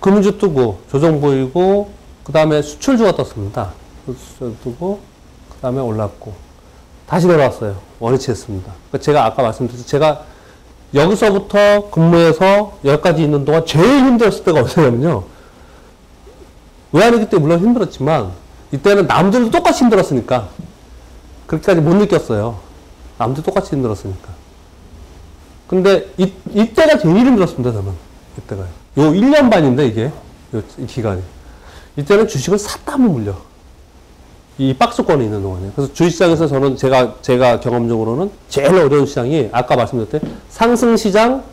금주 뜨고, 조정 보이고, 그 다음에 수출주가 떴습니다. 수출 뜨고, 그 다음에 올랐고, 다시 내려왔어요. 원위치 했습니다. 그러니까 제가 아까 말씀드렸죠. 제가 여기서부터 근무해서 여기까지 있는 동안 제일 힘들었을 때가 언제냐면요. 외환위기 때 물론 힘들었지만, 이때는 남들도 똑같이 힘들었으니까, 그렇게까지 못 느꼈어요. 남들 똑같이 힘들었으니까. 근데 이때가 제일 힘들었습니다, 저는. 이때가요. 요 1년 반인데, 이게. 이 기간이. 이때는 주식을 샀다 하면 물려. 이 박스권에 있는 동안에. 그래서 주식시장에서 저는 제가 경험적으로는 제일 어려운 시장이 아까 말씀드렸듯이 상승시장,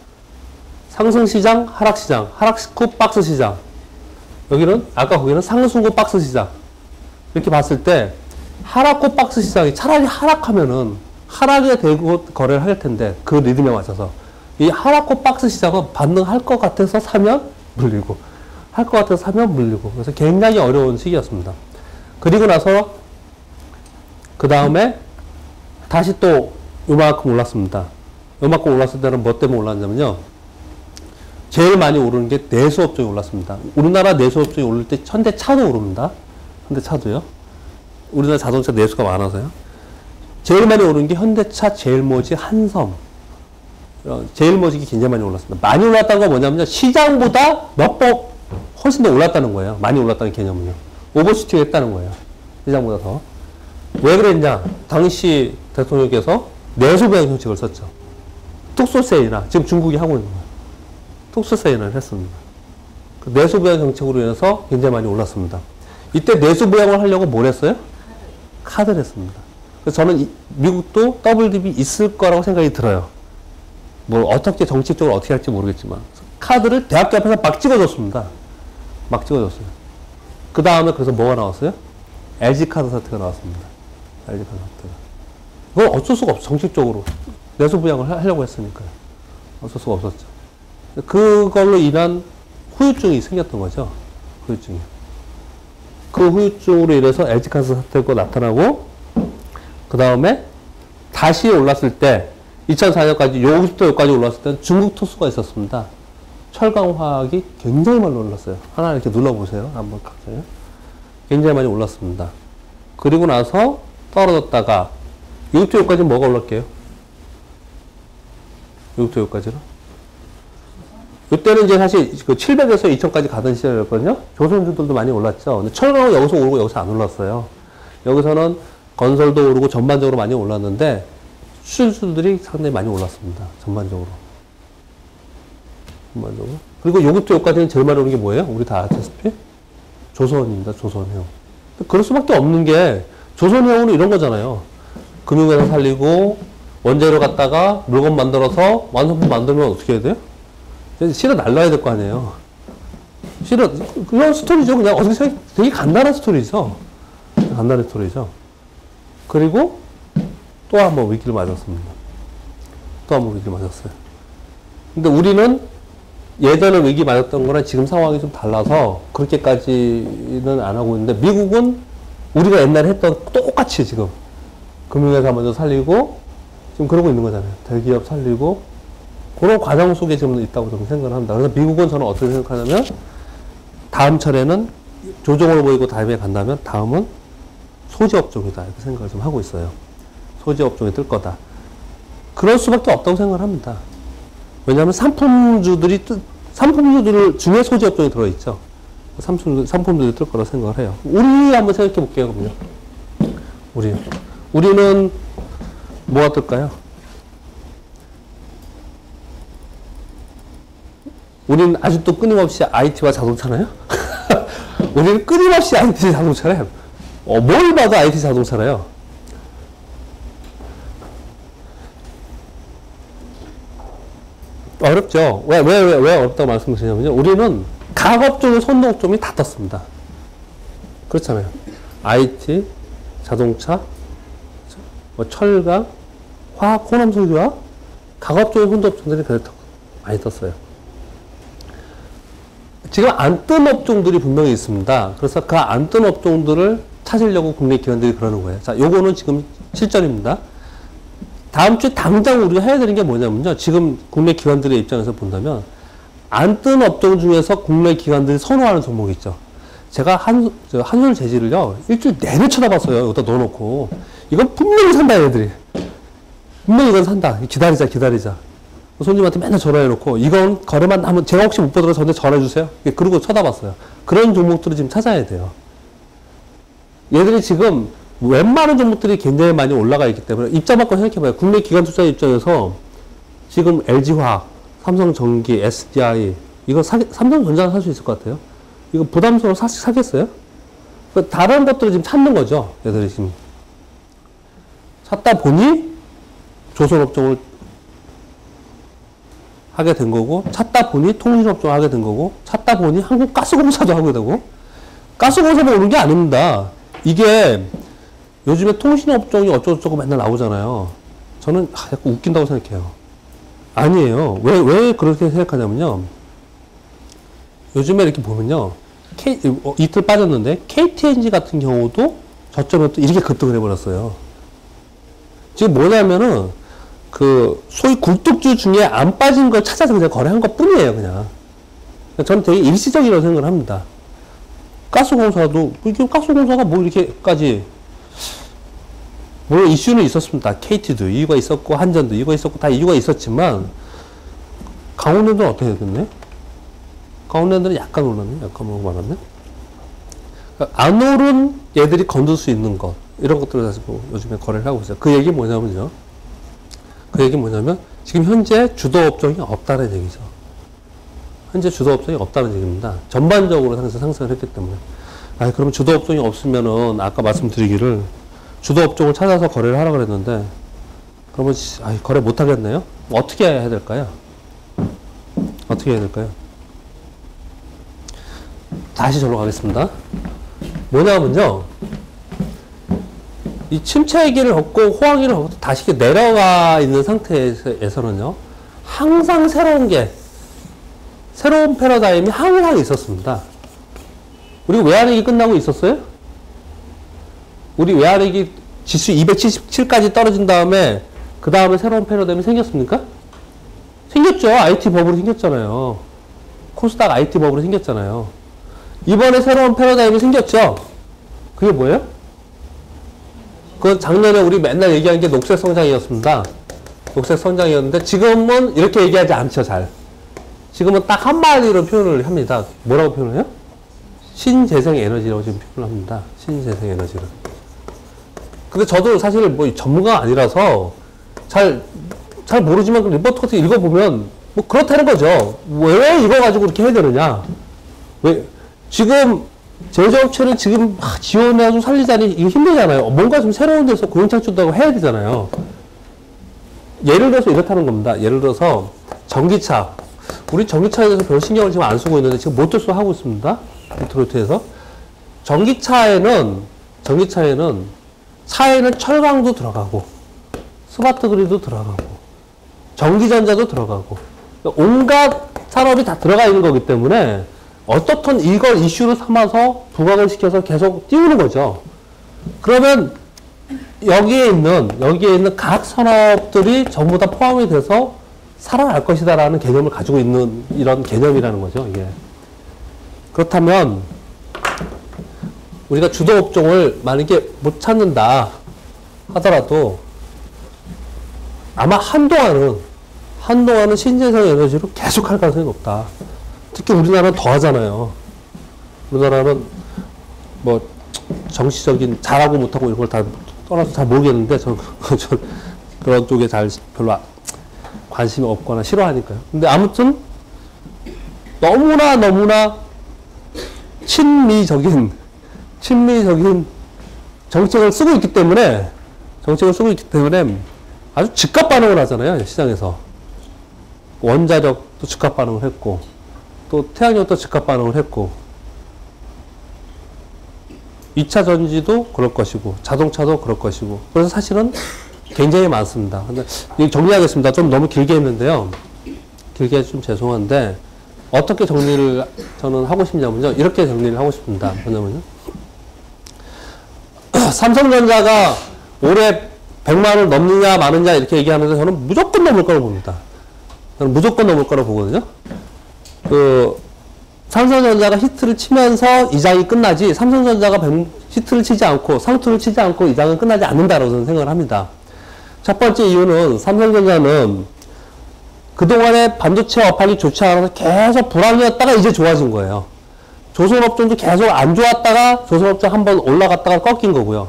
하락시장, 하락후 박스시장. 여기는, 아까 거기는 상승후 박스시장. 이렇게 봤을 때, 하락후 박스시장이 차라리 하락하면은 하락에 대고 거래를 할 텐데, 그 리듬에 맞춰서. 이 하락후 박스시장은 반등할 것 같아서 사면 물리고, 할 것 같아서 사면 물리고. 그래서 굉장히 어려운 시기였습니다. 그리고 나서, 그 다음에 다시 또 요만큼 올랐습니다. 요만큼 올랐을 때는 뭐 때문에 올랐냐면요. 제일 많이 오르는 게 내수업종이 올랐습니다. 우리나라 내수업종이 오를 때 현대차도 오릅니다. 현대차도요. 우리나라 자동차 내수가 많아서요. 제일 많이 오른 게 현대차, 제일모직, 한섬. 제일모직이 굉장히 많이 올랐습니다. 많이 올랐다는 건 뭐냐면요. 시장보다 몇 번 훨씬 더 올랐다는 거예요. 많이 올랐다는 개념은요. 오버슈팅 했다는 거예요. 시장보다 더. 왜 그랬냐? 당시 대통령께서 내수부양 정책을 썼죠. 특수세이나, 지금 중국이 하고 있는 거예요. 특수세이나 했습니다. 그 내수부양 정책으로 인해서 굉장히 많이 올랐습니다. 이때 내수부양을 하려고 뭘 했어요? 카드를 했습니다. 그래서 저는 미국도 WDB 있을 거라고 생각이 들어요. 뭐 어떻게 정책적으로 어떻게 할지 모르겠지만 카드를 대학교 앞에서 막 찍어줬습니다. 막 찍어줬어요. 그 다음에 그래서 뭐가 나왔어요? LG카드 사태가 나왔습니다. LG카드 사태가. 그건 어쩔 수가 없어. 정책적으로. 내수부양을 하려고 했으니까요. 어쩔 수가 없었죠. 그걸로 인한 후유증이 생겼던 거죠. 후유증이. 그 후유증으로 인해서 LG카드 사태가 나타나고, 그 다음에 다시 올랐을 때, 2004년까지, 여기부터 여기까지 올랐을 때는 중국 투수가 있었습니다. 철강화학이 굉장히 많이 올랐어요. 하나 이렇게 눌러보세요. 한번 각자요. 굉장히 많이 올랐습니다. 그리고 나서 떨어졌다가, 여기부터 여기까지는 뭐가 올랐게요? 여기부터 여기까지는? 이때는 이제 사실 그 700에서 2000까지 가던 시절이었거든요. 조선주들도 많이 올랐죠. 근데 철강은 여기서 오르고 여기서 안 올랐어요. 여기서는 건설도 오르고 전반적으로 많이 올랐는데, 수출주들이 상당히 많이 올랐습니다. 전반적으로. 그리고 여기부터 여기까지는 제일 많이 오른 게 뭐예요? 우리 다 아시다시피? 조선입니다. 조선해운. 그럴 수밖에 없는 게, 조선해운은 이런 거잖아요. 금융회사 살리고, 원재료 갖다가 물건 만들어서 완성품 만들면 어떻게 해야 돼요? 실어 날라야 될 거 아니에요. 그런 스토리죠. 그냥 어떻게 생각해? 되게 간단한 스토리죠. 간단한 스토리죠. 그리고 또 한 번 위기를 맞았습니다. 또 한 번 위기를 맞았어요. 근데 우리는 예전에 위기 맞았던 거랑 지금 상황이 좀 달라서 그렇게까지는 안 하고 있는데, 미국은 우리가 옛날에 했던 똑같이 지금 금융회사 먼저 살리고 지금 그러고 있는 거잖아요. 대기업 살리고 그런 과정 속에 지금 있다고 저는 생각을 합니다. 그래서 미국은 저는 어떻게 생각하냐면, 다음 차례는 조정을 보이고 다음에 간다면 다음은 소재업종이다 이렇게 생각을 좀 하고 있어요. 소재업종이 뜰 거다. 그럴 수밖에 없다고 생각을 합니다. 왜냐하면 상품주들 중에 소재업종이 들어있죠. 상품들이 뜰 거라 생각을 해요. 우리 한번 생각해 볼게요. 그럼요. 우리는 뭐가 뜰까요? 우리는 아직도 끊임없이 IT와 자동차나요? 우리는 끊임없이 IT 자동차래요. 뭘 봐도 IT 자동차래요. 어렵죠. 왜 어렵다고 말씀드리냐면요. 우리는 각 업종의 손동점이 다 떴습니다. 그렇잖아요. IT, 자동차, 철강, 화학, 호남소유화, 각 업종의 손동점들이 많이 떴어요. 지금 안 뜬 업종들이 분명히 있습니다. 그래서 그 안 뜬 업종들을 찾으려고 국내 기관들이 그러는 거예요. 자, 요거는 지금 실전입니다. 다음 주에 당장 우리가 해야 되는 게 뭐냐면요. 지금 국내 기관들의 입장에서 본다면, 안 뜬 업종 중에서 국내 기관들이 선호하는 종목이 있죠. 제가 한솔 재질을요, 일주일 내내 쳐다봤어요. 여기다 넣어놓고. 이건 분명히 산다, 얘들이. 분명히 이건 산다. 기다리자, 기다리자. 손님한테 맨날 전화해놓고, 이건 거래만 하면, 제가 혹시 못 보더라도 저한테 전화해주세요. 그러고 쳐다봤어요. 그런 종목들을 지금 찾아야 돼요. 얘들이 지금 웬만한 종목들이 굉장히 많이 올라가 있기 때문에, 입장 바꿔 생각해봐요. 국내 기관 투자 입장에서 지금 LG화학, 삼성전기, SDI, 이거 삼성전자는 살 수 있을 것 같아요. 이거 부담스러워 사겠어요? 다른 것들을 지금 찾는 거죠. 얘들이 지금. 찾다 보니 조선업종을 하게 된 거고, 찾다 보니 통신업종을 하게 된 거고, 찾다 보니 한국가스공사도 하게 되고, 가스공사만 오는 게 아닙니다. 이게 요즘에 통신업종이 어쩌고저쩌고 맨날 나오잖아요. 저는 약간 웃긴다고 생각해요. 아니에요. 왜 그렇게 생각하냐면요. 요즘에 이렇게 보면요. 이틀 빠졌는데, KTNG 같은 경우도 저점에 또 이렇게 급등을 해버렸어요. 지금 뭐냐면은, 소위 굴뚝주 중에 안 빠진 걸 찾아서 그냥 거래한 것 뿐이에요, 그냥. 저는 되게 일시적이라고 생각을 합니다. 가스공사도, 이게 가스공사가 뭐 이렇게까지, 물론 이슈는 있었습니다. KT도 이유가 있었고, 한전도 이유가 있었고, 다 이유가 있었지만, 강원랜드는 어떻게 됐네? 강원랜드는 약간 올랐네? 약간 말았네? 그러니까 안 오른 얘들이 건들 수 있는 것, 이런 것들을 가지고 요즘에 거래를 하고 있어요. 그 얘기 뭐냐면요. 그 얘기 뭐냐면, 지금 현재 주도 업종이 없다는 얘기죠. 현재 주도 업종이 없다는 얘기입니다. 전반적으로 상승을 했기 때문에. 그러면 주도 업종이 없으면은, 아까 말씀드리기를, 주도 업종을 찾아서 거래를 하라고 그랬는데, 그러면, 거래 못 하겠네요? 어떻게 해야 될까요? 어떻게 해야 될까요? 다시 절로 가겠습니다. 뭐냐면요. 이 침체기를 걷고 호황기를 걷고 다시 내려가 있는 상태에서는요. 항상 새로운 패러다임이 항상 있었습니다. 우리 외환위기 끝나고 있었어요? 우리 외환위기 지수 277까지 떨어진 다음에 그 다음에 새로운 패러다임이 생겼습니까? 생겼죠. IT 버블이 생겼잖아요. 코스닥 IT 버블이 생겼잖아요. 이번에 새로운 패러다임이 생겼죠. 그게 뭐예요? 그 작년에 우리 맨날 얘기한 게 녹색 성장이었습니다. 녹색 성장이었는데 지금은 이렇게 얘기하지 않죠. 잘. 지금은 딱 한마디로 표현을 합니다. 뭐라고 표현해요? 신재생 에너지라고 지금 표현을 합니다. 신재생 에너지를. 근데 저도 사실 뭐 전문가가 아니라서 잘 모르지만 그 리포트 같은 거 읽어보면 뭐 그렇다는 거죠. 왜 이거 가지고 그렇게 해야 되느냐. 왜 지금 제조업체는 지금 지원해가지고 살리자니 이거 힘들잖아요. 뭔가 좀 새로운 데서 고용 창출도 하고 해야 되잖아요. 예를 들어서 이렇다는 겁니다. 예를 들어서 전기차. 우리 전기차에 대해서 별 신경을 지금 안 쓰고 있는데 지금 모터스 하고 있습니다. 모터스에서. 전기차에는 차에는 철강도 들어가고 스마트 그리드도 들어가고 전기전자도 들어가고 온갖 산업이 다 들어가 있는 거기 때문에 어떻든 이걸 이슈로 삼아서 부각을 시켜서 계속 띄우는 거죠. 그러면 여기에 있는 각 산업들이 전부 다 포함이 돼서 살아날 것이다라는 개념을 가지고 있는 이런 개념이라는 거죠, 이게. 그렇다면 우리가 주도 업종을 만약에 못 찾는다 하더라도 아마 한동안은 신재생 에너지로 계속 할 가능성이 높다. 특히 우리나라는 더 하잖아요. 우리나라는 뭐 정치적인 잘하고 못하고 이런 걸 다 떠나서 잘 모르겠는데 전 그런 쪽에 별로 관심이 없거나 싫어하니까요. 근데 아무튼 너무나 친미적인 정책을 쓰고 있기 때문에 아주 즉각 반응을 하잖아요. 시장에서. 원자력도 즉각 반응을 했고 또 태양력도 즉각 반응을 했고 2차 전지도 그럴 것이고 자동차도 그럴 것이고 그래서 사실은 굉장히 많습니다. 근데 정리하겠습니다. 좀 너무 길게 했는데요. 길게 해서 좀 죄송한데 어떻게 정리를 저는 하고 싶냐면요. 이렇게 정리를 하고 싶습니다. 뭐냐면요. 삼성전자가 올해 100만을 넘느냐 마느냐 이렇게 얘기하면서 저는 무조건 넘을 거라고 봅니다. 저는 무조건 넘을 거라고 보거든요. 삼성전자가 히트를 치면서 이장이 끝나지, 삼성전자가 히트를 치지 않고, 상투를 치지 않고 이장은 끝나지 않는다라고 저는 생각을 합니다. 첫 번째 이유는 삼성전자는 그동안에 반도체 업황이 좋지 않아서 계속 불황이었다가 이제 좋아진 거예요. 조선업종도 계속 안 좋았다가 조선업종 한번 올라갔다가 꺾인 거고요.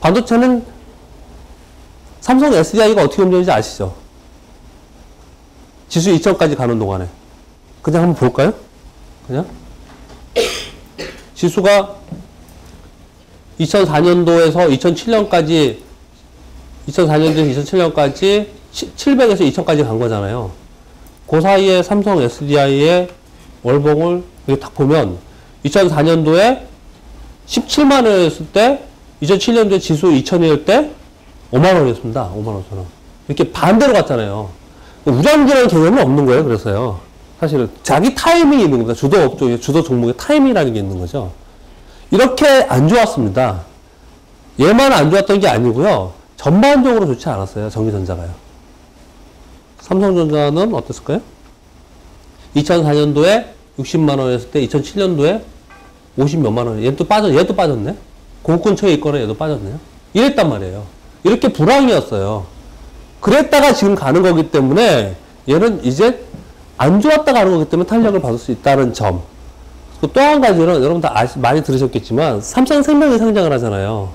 반도체는 삼성 SDI가 어떻게 움직이는지 아시죠? 지수 2000까지 가는 동안에. 그냥 한번 볼까요? 그냥? 지수가 2004년도에서 2007년까지, 2004년도에서 2007년까지 700에서 2000까지 간 거잖아요. 그 사이에 삼성 SDI의 월봉을 이렇게 딱 보면 2004년도에 17만 원이었을 때 2007년도에 지수 2000일 때 5만 원이었습니다. 5만 5천 원. 이렇게 반대로 갔잖아요. 우량주라는 개념은 없는 거예요. 그래서요. 사실은 자기 타이밍이 있는 겁니다. 주도 업종의 주도 종목의 타이밍이라는 게 있는 거죠. 이렇게 안 좋았습니다. 얘만 안 좋았던 게 아니고요. 전반적으로 좋지 않았어요. 전기전자가요. 삼성전자는 어땠을까요? 2004년도에 60만 원이었을 때 2007년도에 50 몇만 원. 얘도 빠졌네. 그 근처에 있거나 얘도 빠졌네요. 이랬단 말이에요. 이렇게 불황이었어요. 그랬다가 지금 가는 거기 때문에 얘는 이제 안 좋았다 가는 거기 때문에 탄력을 받을 수 있다는 점. 또 한 가지는 여러분 다 많이 들으셨겠지만 삼성생명이 상장을 하잖아요.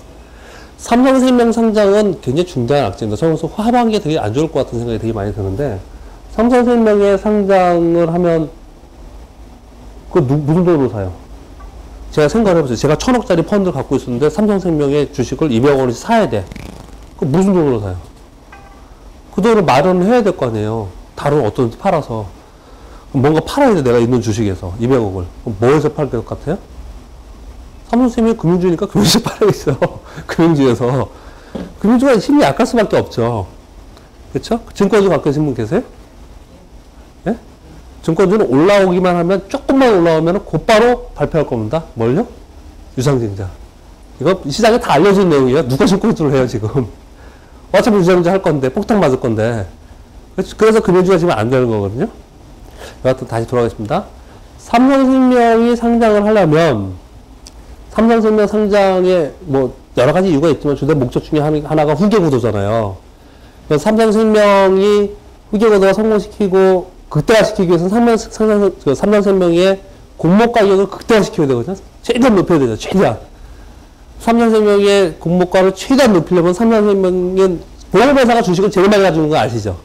삼성생명 상장은 굉장히 중대한 악재입니다. 저는 하반기에 되게 안 좋을 것 같은 생각이 되게 많이 드는데 삼성생명의 상장을 하면 무슨 돈으로 사요? 제가 생각을 해보세요. 제가 1000억짜리 펀드를 갖고 있었는데 삼성생명의 주식을 200원씩 사야 돼. 무슨 돈으로 사요? 그 돈을 마련을 해야 될 거 아니에요. 다른 어떤 팔아서. 뭔가 팔아야 돼. 내가 있는 주식에서 200억을. 뭐에서 팔 것 같아요? 삼성생명이 금융주니까 금융주에 팔아야겠어요. 금융주에서. 금융주가 힘이 약할 수밖에 없죠. 그렇죠? 증권주 갖고 계신 분 계세요? 예? 증권주는 올라오기만 하면 조금만 올라오면 곧바로 발표할 겁니다. 뭘요? 유상증자. 이거 시장에 다 알려진 내용이에요. 누가 증권주를 해요 지금. 어차피 유상증자 할 건데 폭탄 맞을 건데. 그래서 금융주가 지금 안 되는 거거든요. 여하튼 다시 돌아가겠습니다. 삼성생명이 상장을 하려면 삼성생명 상장에 뭐 여러 가지 이유가 있지만 주된 목적 중에 하나가 후계구도잖아요. 삼성생명이 후계구도가 성공시키고 극대화시키기 위해서는 삼성생명의 공모 가격을 극대화시켜야 되거든요. 최대한 높여야 되죠. 최대한. 삼성생명의 공모가를 최대한 높이려면 삼성생명은 보험회사가 주식을 제일 많이 가지고 있는 거 아시죠?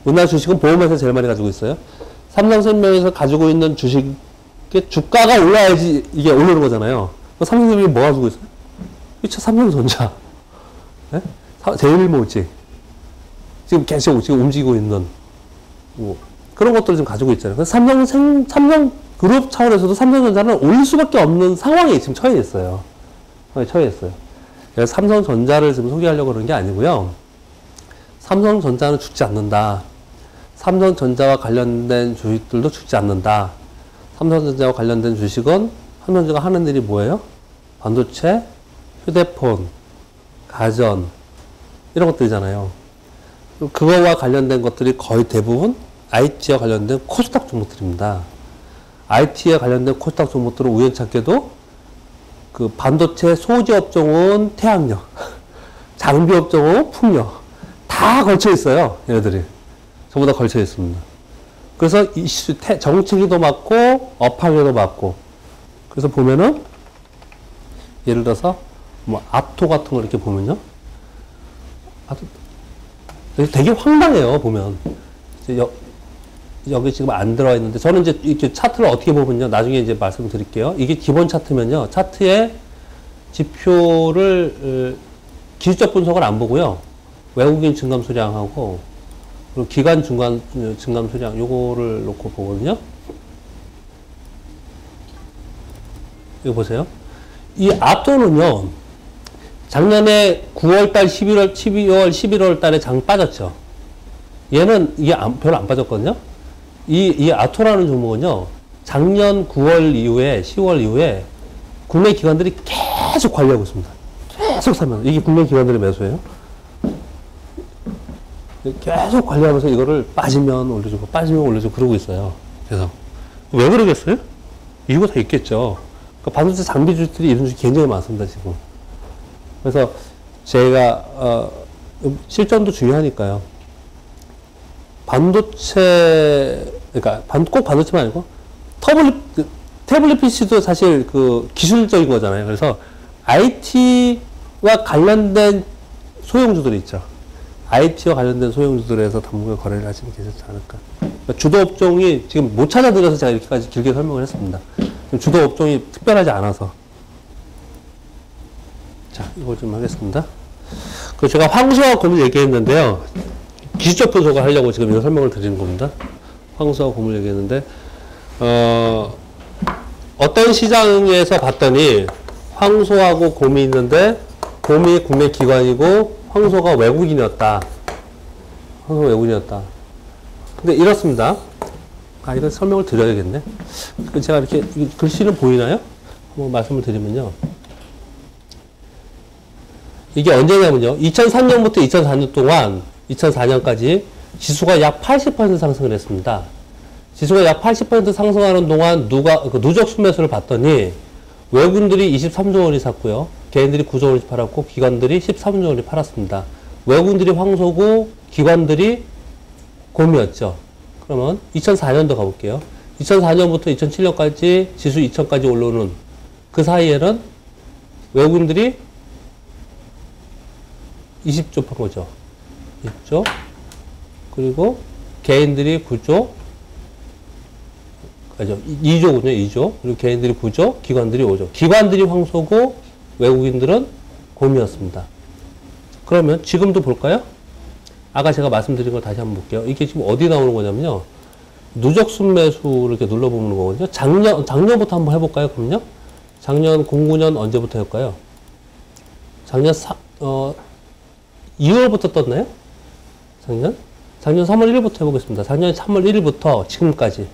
우리나라 주식은 보험회사가 제일 많이 가지고 있어요. 삼성생명에서 가지고 있는 주식의 주가가 올라야지 이게 오르는 거잖아요. 삼성생명이 뭐 가지고 있어요? 삼성전자. 네? 제일모직. 지금 계속 움직이고 있는 뭐 그런 것들을 지금 가지고 있잖아요. 그래서 삼성그룹 차원에서도 삼성전자는 올릴 수밖에 없는 상황에 지금 처해 있어요. 그래서 삼성전자를 지금 소개하려고 그러는 게 아니고요. 삼성전자는 죽지 않는다. 삼성전자와 관련된 주식들도 죽지 않는다. 삼성전자와 관련된 주식은 삼성전자가 하는 일이 뭐예요? 반도체, 휴대폰, 가전 이런 것들이잖아요. 그거와 관련된 것들이 거의 대부분 IT와 관련된 코스닥 종목들입니다. IT에 관련된 코스닥 종목들은 우연찮게도 그 반도체 소재 업종은 태양력, 장비 업종은 풍력 다 걸쳐 있어요. 얘네들이 전부 다 걸쳐 있습니다. 그래서 이슈 정책에도 맞고 업황에도 맞고 그래서 보면은 예를 들어서 뭐 아토 같은 거 이렇게 보면요. 되게 황당해요. 보면 여기 지금 안 들어와 있는데 저는 이제 이렇게 차트를 어떻게 보면요. 나중에 이제 말씀드릴게요. 이게 기본 차트면요. 차트에 지표를 기술적 분석을 안 보고요. 외국인 증감 수량하고 그리고 기간 증감 수량 요거를 놓고 보거든요. 이거 보세요. 이 아토는요. 작년에 9월달, 11월, 12월, 11월 달에 장 빠졌죠. 얘는 이게 별로 안 빠졌거든요. 이 아토라는 종목은요. 작년 9월 이후에 10월 이후에 국내 기관들이 계속 관리하고 있습니다. 계속 사면 이게 국내 기관들의 매수예요. 계속 관리하면서 이거를 빠지면 올려주고 빠지면 올려주고 그러고 있어요. 그래서 왜 그러겠어요? 이유가 다 있겠죠. 그러니까 반도체 장비주들이 이런 주식 굉장히 많습니다, 지금. 그래서 제가, 실전도 중요하니까요. 반도체, 그러니까 꼭 반도체만 아니고, 태블릿 PC도 사실 그 기술적인 거잖아요. 그래서 IT와 관련된 소형주들이 있죠. IT와 관련된 소형주들에서 당분간 거래를 하시면 괜찮지 않을까. 그러니까 주도 업종이 지금 못 찾아드려서 제가 이렇게까지 길게 설명을 했습니다. 주도 업종이 특별하지 않아서. 자, 이걸 좀 하겠습니다. 그 제가 황소와 곰을 얘기했는데요. 기술적 분석을 하려고 지금 이거 설명을 드리는 겁니다. 황소와 곰을 얘기했는데, 어떤 시장에서 봤더니 황소하고 곰이 있는데 곰이 국내 기관이고 황소가 외국인이었다. 황소가 외국인이었다. 근데 이렇습니다. 아, 이건 설명을 드려야겠네. 제가 이렇게 글씨는 보이나요? 한번 말씀을 드리면요. 이게 언제냐면요. 2003년부터 2004년 동안 2004년까지 지수가 약 80% 상승을 했습니다. 지수가 약 80% 상승하는 동안 누적 순매수를 봤더니 외국인들이 23조 원이 샀고요. 개인들이 9조 원씩 팔았고 기관들이 13조 원이 팔았습니다. 외국인들이 황소고 기관들이 곰이었죠. 그러면 2004년도 가볼게요. 2004년부터 2007년까지 지수 2000까지 올라오는 그 사이에는 외국인들이 20조 판 거죠. 20조. 그리고 개인들이 9조. 아니죠. 2조군요, 2조. 그리고 개인들이 9조, 기관들이 5조. 기관들이 황소고, 외국인들은 곰이었습니다. 그러면 지금도 볼까요? 아까 제가 말씀드린 걸 다시 한번 볼게요. 이게 지금 어디 나오는 거냐면요. 누적 순매수를 이렇게 눌러보는 거거든요. 작년부터 한번 해볼까요, 그럼요? 작년 09년 언제부터였까요? 작년 2월부터 떴나요? 작년 3월 1일부터 해보겠습니다. 작년 3월 1일부터 지금까지.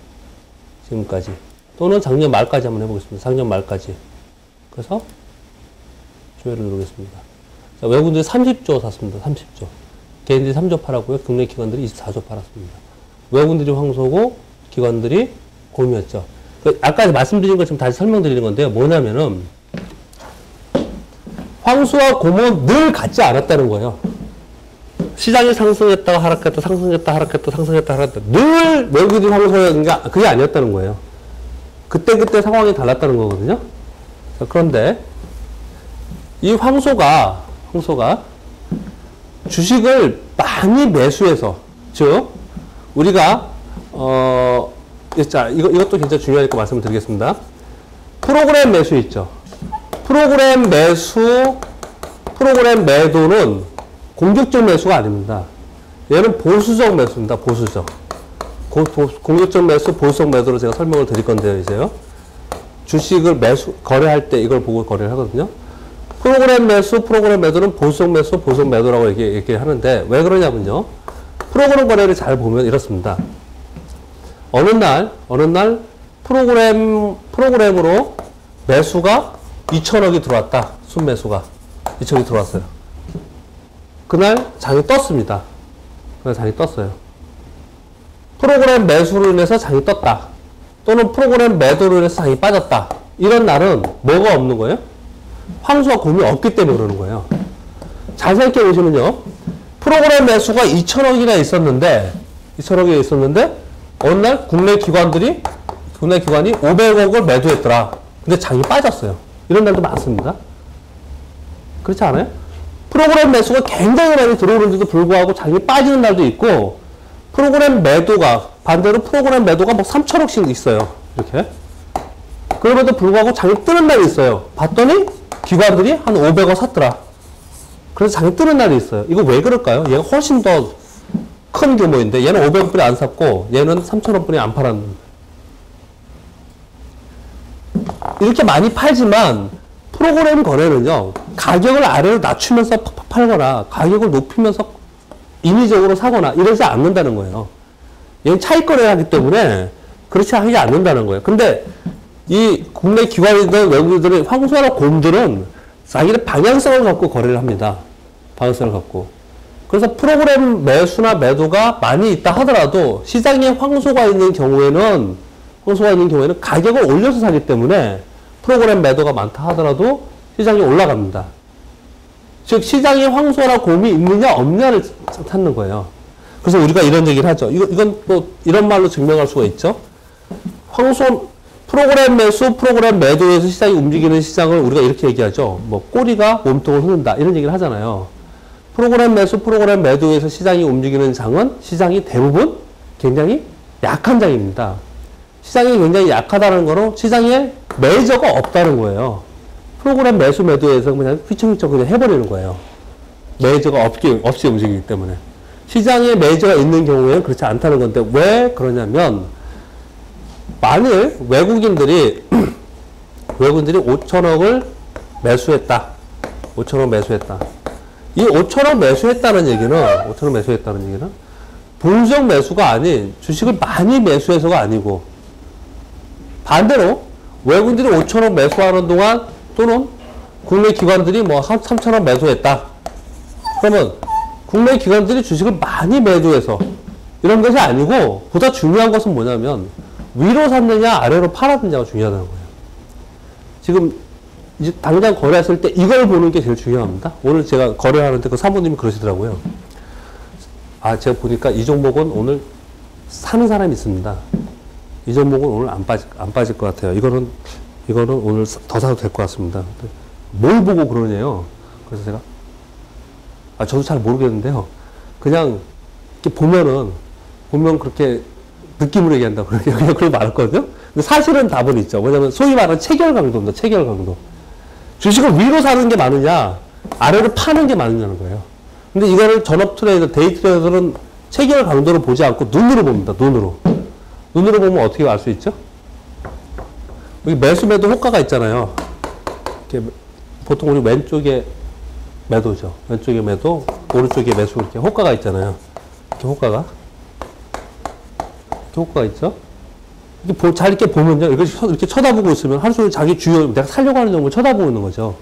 또는 작년 말까지 한번 해보겠습니다. 작년 말까지. 그래서 조회를 누르겠습니다. 자, 외국인들이 30조 샀습니다. 30조. 개인들이 3조 팔았고요. 국내 기관들이 24조 팔았습니다. 외국인들이 황소고 기관들이 곰이었죠. 아까 말씀드린 것 좀 다시 설명드리는 건데요. 뭐냐면은 황소와 곰은 늘 같지 않았다는 거예요. 시장이 상승했다가 하락했다, 상승했다, 하락했다, 상승했다, 하락했다. 늘 외국인 황소가 그게 아니었다는 거예요. 그때 상황이 달랐다는 거거든요. 자, 그런데 이 황소가 주식을 많이 매수해서, 즉 우리가 자, 이것도 굉장히 중요하니까 말씀을 드리겠습니다. 프로그램 매수 있죠. 프로그램 매도는 공격적 매수가 아닙니다. 얘는 보수적 매수입니다. 보수적. 공격적 매수, 보수적 매도로 제가 설명을 드릴 건데요, 이제요. 주식을 거래할 때 이걸 보고 거래를 하거든요. 프로그램 매수, 프로그램 매도는 보수적 매수, 보수적 매도라고 얘기하는데, 왜 그러냐면요. 프로그램 거래를 잘 보면 이렇습니다. 어느 날 프로그램으로 매수가 2천억이 들어왔다. 순매수가 2천억이 들어왔어요. 그날 장이 떴습니다. 그날 장이 떴어요. 프로그램 매수로 인해서 장이 떴다. 또는 프로그램 매도로 인해서 장이 빠졌다. 이런 날은 뭐가 없는 거예요? 황소와 곰이 없기 때문에 그러는 거예요. 잘 생각해 보시면요. 프로그램 매수가 2천억이나 있었는데 어느 날 국내 기관이 500억을 매도했더라. 근데 장이 빠졌어요. 이런 날도 많습니다. 그렇지 않아요? 프로그램 매수가 굉장히 많이 들어오는데도 불구하고 장이 빠지는 날도 있고, 반대로 프로그램 매도가 뭐 3천억씩 있어요. 이렇게. 그럼에도 불구하고 장이 뜨는 날이 있어요. 봤더니 기관들이 한 500억 샀더라. 그래서 장이 뜨는 날이 있어요. 이거 왜 그럴까요? 얘가 훨씬 더 큰 규모인데 얘는 500억뿐이 안 샀고 얘는 3천억뿐이 안 팔았는데. 이렇게 많이 팔지만 프로그램 거래는요. 가격을 아래로 낮추면서 팔거나 가격을 높이면서 인위적으로 사거나 이러지 않는다는 거예요. 얘는 차익 거래를 하기 때문에 그렇지 하지 않는다는 거예요. 근데 이 국내 기관이든 외국인들은 황소나 곰들은 자기의 방향성을 갖고 거래를 합니다. 방향성을 갖고. 그래서 프로그램 매수나 매도가 많이 있다 하더라도 시장에 황소가 있는 경우에는 황소가 있는 경우에는 가격을 올려서 사기 때문에 프로그램 매도가 많다 하더라도 시장이 올라갑니다. 즉 시장에 황소나 곰이 있느냐 없느냐를 찾는 거예요. 그래서 우리가 이런 얘기를 하죠. 이건 또 이런 말로 증명할 수가 있죠. 황소 프로그램 매수, 프로그램 매도에서 시장이 움직이는 시장을 우리가 이렇게 얘기하죠. 뭐 꼬리가 몸통을 흔든다 이런 얘기를 하잖아요. 프로그램 매수, 프로그램 매도에서 시장이 움직이는 장은 시장이 대부분 굉장히 약한 장입니다. 시장이 굉장히 약하다는 거는 시장에 매저가 없다는 거예요. 프로그램 매수, 매도에서 그냥 휘청휘청 그냥 해버리는 거예요. 매저가 없이 움직이기 때문에. 시장에 매저가 있는 경우에는 그렇지 않다는 건데 왜 그러냐면 만일 외국인들이 5천억을 매수했다. 5천억 매수했다. 이 5천억 매수했다는 얘기는 보유적 매수가 아닌 주식을 많이 매수해서가 아니고 반대로 외국인들이 5천억 매수하는 동안 또는 국내 기관들이 뭐 한 3천억 매수했다. 그러면 국내 기관들이 주식을 많이 매도해서 이런 것이 아니고 보다 중요한 것은 뭐냐면 위로 샀느냐 아래로 팔았느냐가 중요하다는 거예요. 지금 이제 당장 거래했을 때 이걸 보는 게 제일 중요합니다. 오늘 제가 거래하는데 그 사모님이 그러시더라고요. 아, 제가 보니까 이 종목은 오늘 사는 사람이 있습니다. 이 종목은 오늘 안 빠질 것 같아요. 이거는 오늘 더 사도 될 것 같습니다. 뭘 보고 그러냐요. 그래서 제가 저도 잘 모르겠는데요. 그냥 이렇게 보면 그렇게 느낌으로 얘기한다고 그냥 그렇게 말했거든요. 근데 사실은 답은 있죠. 뭐냐면 소위 말하는 체결 강도입니다. 체결 강도. 주식을 위로 사는 게 많으냐, 아래로 파는 게 많으냐는 거예요. 근데 이거를 전업 트레이더, 데이 트레이더는 체결 강도를 보지 않고 눈으로 봅니다. 눈으로 보면 어떻게 알 수 있죠? 여기 매수 매도 호가가 있잖아요. 이렇게 보통 우리 왼쪽에 매도죠. 왼쪽에 매도, 오른쪽에 매수 이렇게 호가가 있잖아요. 이렇게 호가가 있죠? 잘 이렇게 보면요. 이렇게 쳐다보고 있으면 하루 종일 자기 주요, 내가 살려고 하는 종목을 쳐다보고 있는 거죠.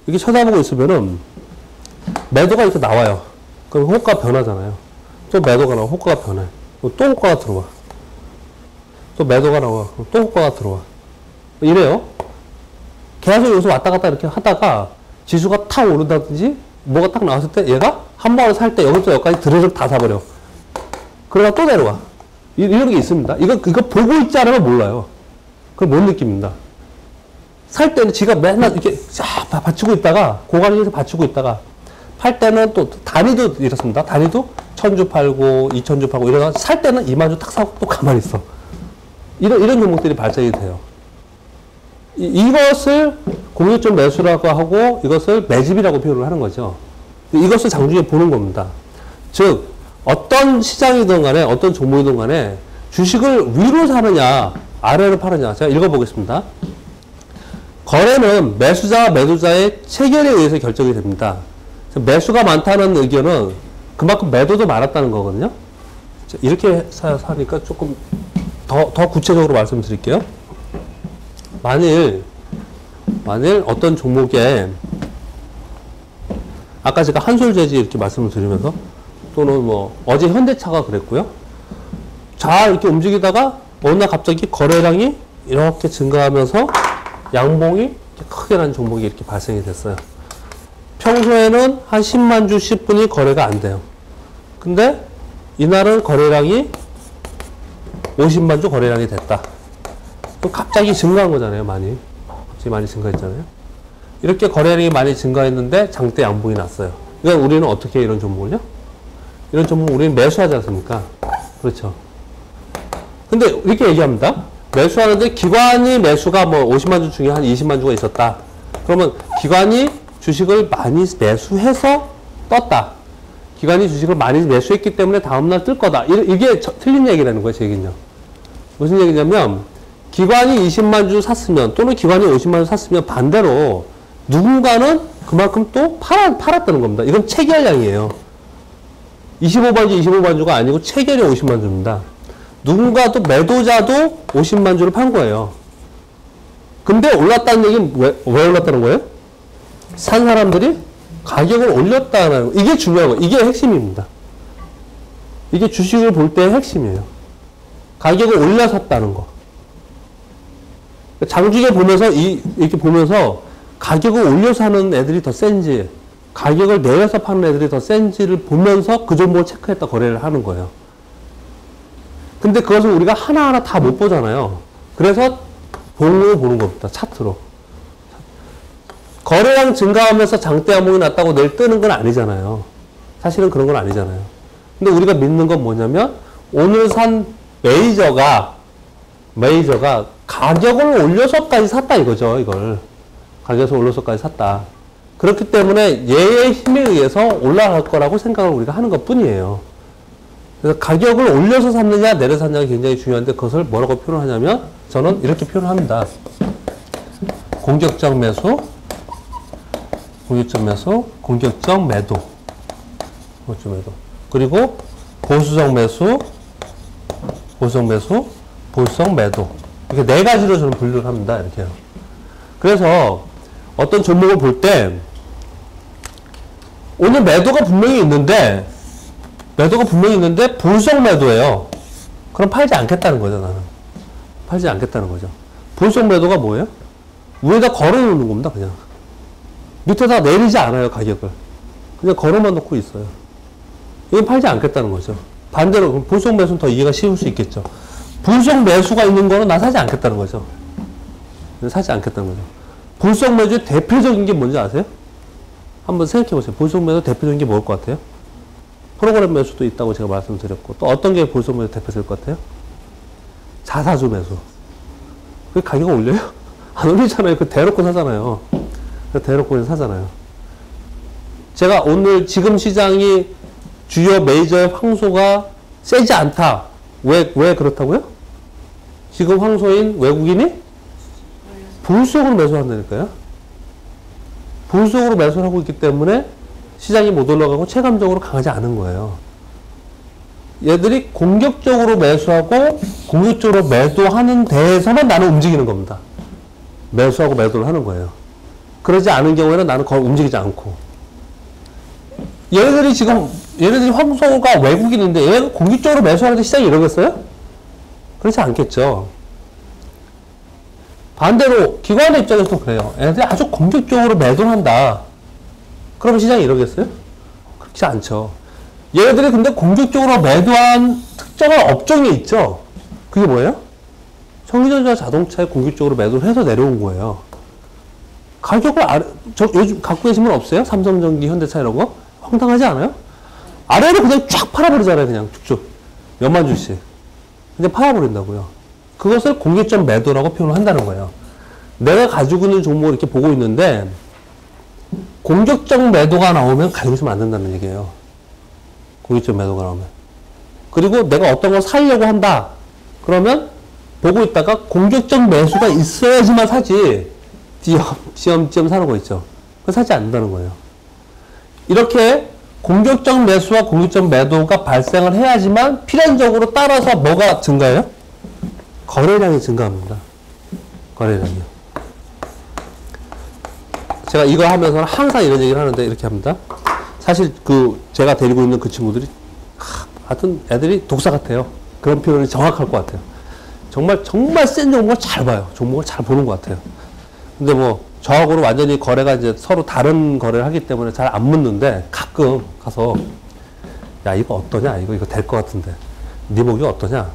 이렇게 쳐다보고 있으면은 매도가 이렇게 나와요. 그럼 호가 변하잖아요. 또 매도가 나와, 호가가 변해. 또 호가가 들어와. 또 매도가 나와, 또 호가가 들어와. 이래요. 계속 여기서 왔다 갔다 이렇게 하다가 지수가 탁 오른다든지 뭐가 딱 나왔을 때 얘가 한 번을 살 때 여기부터 여기까지 드르륵 다 사버려. 그러다 또 내려와. 이런 게 있습니다. 이거 보고 있지 않으면 몰라요. 그걸 못 느낍니다. 살 때는 지가 맨날 이렇게 쫙 받치고 있다가, 고관리에서 받치고 있다가, 팔 때는 또 단위도 이렇습니다. 단위도 1000주 팔고, 2000주 팔고, 이러다가 살 때는 2만주 탁 사고 또 가만히 있어. 이런 종목들이 발생이 돼요. 이것을 공유점 매수라고 하고, 이것을 매집이라고 표현을 하는 거죠. 이것을 장중에 보는 겁니다. 즉, 어떤 시장이든 간에 어떤 종목이든 간에 주식을 위로 사느냐 아래로 파느냐 제가 읽어보겠습니다. 거래는 매수자와 매도자의 체결에 의해서 결정이 됩니다. 매수가 많다는 의견은 그만큼 매도도 많았다는 거거든요. 이렇게 사니까 조금 더 구체적으로 말씀드릴게요. 만일 어떤 종목에 아까 제가 한솔재지 이렇게 말씀을 드리면서 또는 뭐 어제 현대차가 그랬고요. 잘 이렇게 움직이다가 어느 날 갑자기 거래량이 이렇게 증가하면서 양봉이 이렇게 크게 난 종목이 이렇게 발생이 됐어요. 평소에는 한 10만 주 10분이 거래가 안 돼요. 근데 이날은 거래량이 50만 주 거래량이 됐다. 그럼 갑자기 증가한 거잖아요. 갑자기 많이 증가했잖아요. 이렇게 거래량이 많이 증가했는데 장대 양봉이 났어요. 그러니까 우리는 어떻게 해요, 이런 종목을요? 이런 종목 우리는 매수하지 않습니까? 그렇죠. 근데 이렇게 얘기합니다. 매수하는데 기관이 매수가 뭐 50만 주 중에 한 20만 주가 있었다. 그러면 기관이 주식을 많이 매수해서 떴다. 기관이 주식을 많이 매수했기 때문에 다음날 뜰 거다. 이게 틀린 얘기라는 거예요, 제 얘기는요. 무슨 얘기냐면 기관이 20만 주 샀으면 또는 기관이 50만 주 샀으면 반대로 누군가는 그만큼 또 팔았다는 겁니다. 이건 체결량이에요. 25만 주, 25만 주가 아니고 체결이 50만 주입니다. 누군가 또 매도자도 50만 주를 판 거예요. 근데 올랐다는 얘기는 왜 올랐다는 거예요? 산 사람들이 가격을 올렸다는 거. 이게 중요한 거. 이게 핵심입니다. 이게 주식을 볼 때의 핵심이에요. 가격을 올려 샀다는 거. 장중에 보면서 이렇게 보면서 가격을 올려서 하는 애들이 더 센지 가격을 내려서 파는 애들이 더 센지를 보면서 그 종목을 체크했다 거래를 하는 거예요. 근데 그것을 우리가 하나하나 다 못 보잖아요. 그래서 봉으로 보는 겁니다. 차트로. 거래량 증가하면서 장대 항목이 났다고 내일 뜨는 건 아니잖아요. 사실은 그런 건 아니잖아요. 근데 우리가 믿는 건 뭐냐면 오늘 산 메이저가 가격을 올려서까지 샀다 이거죠. 이걸 가격을 올려서까지 샀다. 그렇기 때문에 얘의 힘에 의해서 올라갈 거라고 생각을 우리가 하는 것 뿐이에요. 그래서 가격을 올려서 샀느냐 내려서 샀느냐가 굉장히 중요한데 그것을 뭐라고 표현하냐면 저는 이렇게 표현합니다. 공격적 매수, 공격적 매수, 공격적 매도. 그리고 보수적 매수, 보수적 매수, 보수적 매도. 이렇게 네 가지로 저는 분류를 합니다. 이렇게요. 그래서 어떤 종목을 볼 때 오늘 매도가 분명히 있는데 보수적 매도예요. 그럼 팔지 않겠다는 거죠, 나는. 팔지 않겠다는 거죠. 보수적 매도가 뭐예요? 위에다 걸어 놓는 겁니다, 그냥. 밑에다 내리지 않아요, 가격을. 그냥 걸어만 놓고 있어요. 이건 팔지 않겠다는 거죠. 반대로, 그럼 보수적 매수는 더 이해가 쉬울 수 있겠죠. 보수적 매수가 있는 거는 나 사지 않겠다는 거죠. 사지 않겠다는 거죠. 보수적 매수의 대표적인 게 뭔지 아세요? 한번 생각해 보세요. 보수적 매수 대표적인 게 뭘 것 같아요? 프로그램 매수도 있다고 제가 말씀드렸고, 또 어떤 게 보수적 매수 대표적일 것 같아요? 자사주 매수. 그 가격을 올려요? 안 올리잖아요. 그 대놓고 사잖아요. 대놓고 사잖아요. 제가 오늘 지금 시장이 주요 메이저의 황소가 세지 않다. 왜 그렇다고요? 지금 황소인 외국인이 보수적으로 매수한다니까요. 보수적으로 매수를 하고 있기 때문에 시장이 못 올라가고 체감적으로 강하지 않은 거예요. 얘들이 공격적으로 매수하고 공격적으로 매도하는 데에서만 나는 움직이는 겁니다. 매수하고 매도를 하는 거예요. 그러지 않은 경우에는 나는 거의 움직이지 않고. 얘네들이 황소가 외국인인데 얘가 공격적으로 매수하는데 시장이 이러겠어요? 그렇지 않겠죠. 반대로 기관의 입장에서도 그래요. 얘네들이 아주 공격적으로 매도를 한다. 그러면 시장이 이러겠어요? 그렇지 않죠. 얘네들이 근데 공격적으로 매도한 특정한 업종이 있죠. 그게 뭐예요? 전기전자 자동차에 공격적으로 매도를 해서 내려온 거예요. 가격을 요즘 갖고 계신 분 없어요? 삼성전기, 현대차 이런 거? 황당하지 않아요? 아래로 그냥 쫙 팔아버리잖아요. 그냥 쭉쭉. 몇만 주씩. 그냥 팔아버린다고요. 그것을 공격적 매도라고 표현을 한다는 거예요. 내가 가지고 있는 종목을 이렇게 보고 있는데 공격적 매도가 나오면 가지고 있으면 안 된다는 얘기예요. 공격적 매도가 나오면. 그리고 내가 어떤 걸 사려고 한다. 그러면 보고 있다가 공격적 매수가 있어야지만 사지. 띄엄띄엄 사는 거 있죠. 그거 사지 않는다는 거예요. 이렇게 공격적 매수와 공격적 매도가 발생을 해야지만 필연적으로 따라서 뭐가 증가해요? 거래량이 증가합니다. 거래량이요. 제가 이거 하면서는 항상 이런 얘기를 하는데 이렇게 합니다. 사실 제가 데리고 있는 그 친구들이 하여튼 애들이 독사 같아요. 그런 표현이 정확할 것 같아요. 정말 센 종목을 잘 봐요. 종목을 잘 보는 것 같아요. 근데 저하고는 완전히 거래가 이제 서로 다른 거래를 하기 때문에 잘 안 묻는데 가끔 가서 야, 이거 어떠냐? 이거 될 것 같은데. 네 보기 어떠냐?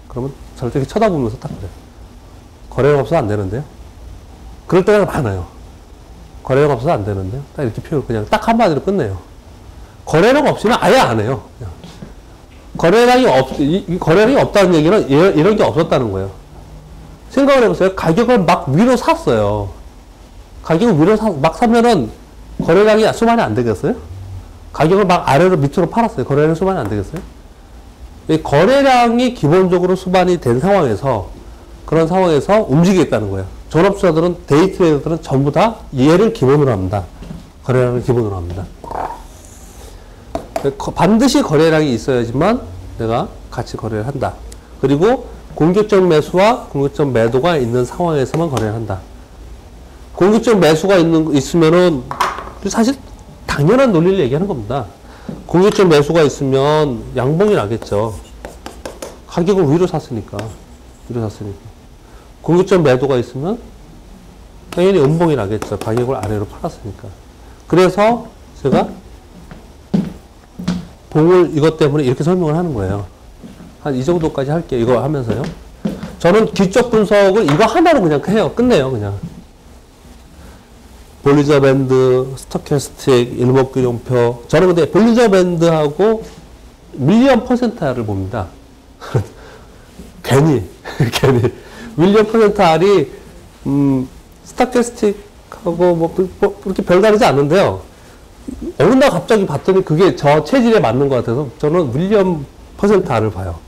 그러면 저를 이렇게 쳐다보면서 딱 그래. 거래가 없어서 안 되는데요? 그럴 때가 많아요. 거래가 없어서 안 되는데요? 딱 이렇게 표현, 그냥 딱 한마디로 끝내요. 거래량 없으면 아예 안 해요. 그냥. 거래량이 없다는 얘기는 이런 게 없었다는 거예요. 생각을 해보세요. 가격을 막 위로 샀어요. 가격을 위로 막 사면은 거래량이 수반이 안 되겠어요? 가격을 막 아래로 밑으로 팔았어요. 거래량 수반이 안 되겠어요? 이 거래량이 기본적으로 수반이 된 상황에서 그런 상황에서 움직이겠다는 거예요. 전업투자들은 데이 트레이더들은 전부 다 얘를 기본으로 합니다. 거래량을 기본으로 합니다. 반드시 거래량이 있어야지만 내가 같이 거래를 한다. 그리고 공격적 매수와 공격적 매도가 있는 상황에서만 거래를 한다. 공격적 매수가 있으면은 사실 당연한 논리를 얘기하는 겁니다. 공격적 매수가 있으면 양봉이 나겠죠. 가격을 위로 샀으니까. 공격적 매도가 있으면 당연히 음봉이 나겠죠. 가격을 아래로 팔았으니까. 그래서 제가 봉을 이것 때문에 이렇게 설명을 하는 거예요. 한 이 정도까지 할게요. 이거 하면서요. 저는 기적 분석을 이거 하나로 그냥 해요. 끝내요. 그냥. 볼리저 밴드, 스토캐스틱, 일목균형표. 저는 근데 볼리저 밴드하고 밀리언 퍼센트알을 봅니다. 괜히. 밀리언 퍼센트알이, 스토캐스틱하고 뭐, 그렇게 별 다르지 않는데요. 어느 날 갑자기 봤더니 그게 저 체질에 맞는 것 같아서 저는 밀리언 퍼센트알을 봐요.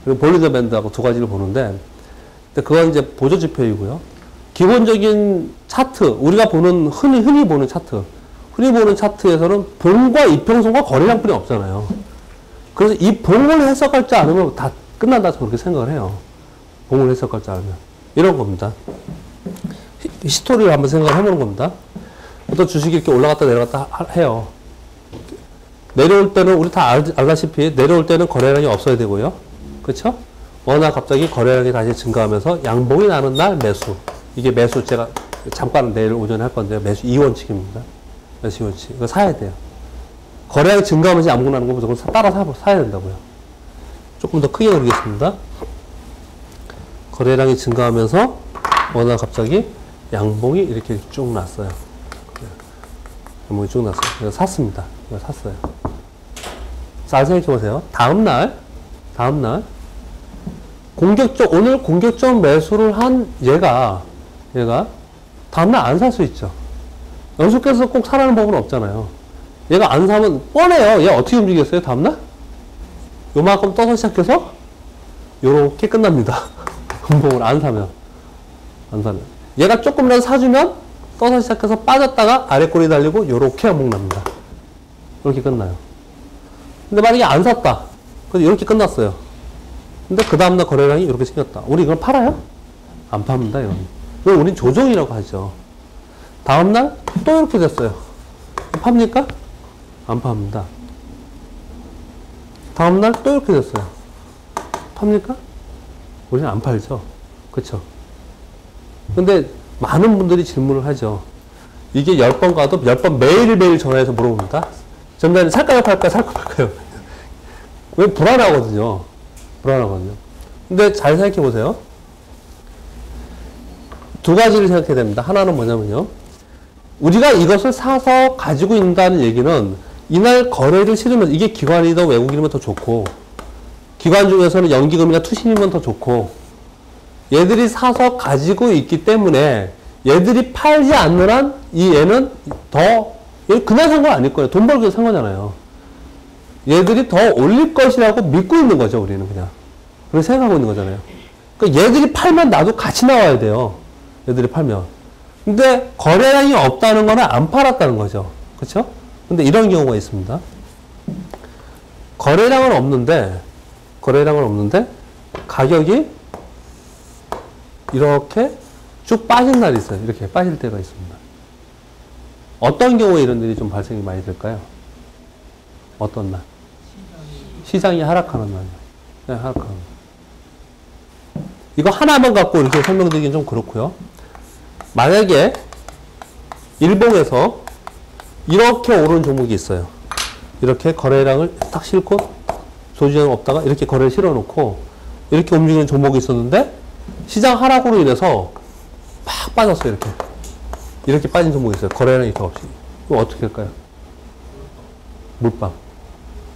그리고 볼리저 밴드하고 두 가지를 보는데, 근데 그건 이제 보조 지표이고요. 기본적인 차트, 우리가 보는, 흔히 보는 차트. 흔히 보는 차트에서는 봉과 이평선과 거래량뿐이 없잖아요. 그래서 이 봉을 해석할 줄 알으면 다 끝난다, 그렇게 생각을 해요. 봉을 해석할 줄 알면. 이런 겁니다. 히스토리를 한번 생각을 해보는 겁니다. 또 주식이 이렇게 올라갔다 내려갔다 해요. 내려올 때는 우리 다 알다시피 내려올 때는 거래량이 없어야 되고요. 그렇죠? 워낙 갑자기 거래량이 다시 증가하면서 양봉이 나는 날 매수. 이게 매수 제가 잠깐 내일 오전에 할 건데요. 매수 2원칙입니다. 매수 2원칙. 이거 사야 돼요. 거래량이 증가하면서 양봉 나는 거 무조건 따라 사야 된다고요. 조금 더 크게 그리겠습니다. 거래량이 증가하면서 워낙 갑자기 양봉이 이렇게 쭉 났어요. 양봉이 쭉 났어요. 이거 샀습니다. 이거 샀어요. 잘 생각해 보세요. 다음날 오늘 공격적 매수를 한 얘가 다음날 안 살 수 있죠. 연속해서 꼭 사라는 법은 없잖아요. 얘가 안 사면 뻔해요. 얘 어떻게 움직이겠어요? 다음날? 요만큼 떠서 시작해서 요렇게 끝납니다. 음봉을 안 사면. 얘가 조금이라도 사주면 떠서 시작해서 빠졌다가 아래 꼬리 달리고 요렇게 음봉 납니다. 이렇게 끝나요. 근데 만약에 안 샀다. 그래서 이렇게 끝났어요. 근데 그 다음날 거래량이 이렇게 생겼다. 우리 이걸 팔아요? 안 팝니다, 이건. 이건 우린 조정이라고 하죠. 다음날 또 이렇게 됐어요. 팝니까? 안 팝니다. 다음날 또 이렇게 됐어요. 팝니까? 우리는 안 팔죠. 그쵸? 근데 많은 분들이 질문을 하죠. 이게 10번 가도 10번 매일매일 전화해서 물어봅니다. 전화는 살까요, 팔까요, 살까 팔까요? 왜 불안하거든요. 근데 잘 생각해 보세요. 두 가지를 생각해야 됩니다. 하나는 뭐냐면요. 우리가 이것을 사서 가지고 있다는 얘기는 이날 거래를 실으면 이게 기관이든 외국인이면 더 좋고, 기관 중에서는 연기금이나 투신이면 더 좋고, 얘들이 사서 가지고 있기 때문에 얘들이 팔지 않는 한 얘는 그냥 산 건 아닐 거예요. 돈 벌기 위해서 산 거잖아요. 얘들이 더 올릴 것이라고 믿고 있는 거죠, 우리는 그냥. 그렇게 생각하고 있는 거잖아요. 그러니까 얘들이 팔면 나도 같이 나와야 돼요. 얘들이 팔면. 근데 거래량이 없다는 거는 안 팔았다는 거죠. 그렇죠? 근데 이런 경우가 있습니다. 거래량은 없는데 가격이 이렇게 쭉 빠진 날이 있어요. 이렇게 빠질 때가 있습니다. 어떤 경우에 이런 일이 좀 발생이 많이 될까요? 어떤 날? 시장이 하락하는 날이요. 네, 하락하는 날. 이거 하나만 갖고 이렇게 설명드리긴 좀 그렇고요. 만약에 일봉에서 이렇게 오른 종목이 있어요. 이렇게 거래량을 딱 싣고 조지는 없다가 이렇게 거래를 실어놓고 이렇게 움직이는 종목이 있었는데 시장 하락으로 인해서 팍 빠졌어요. 이렇게 빠진 종목이 있어요. 거래량이 더 없이. 그럼 어떻게 할까요? 물방.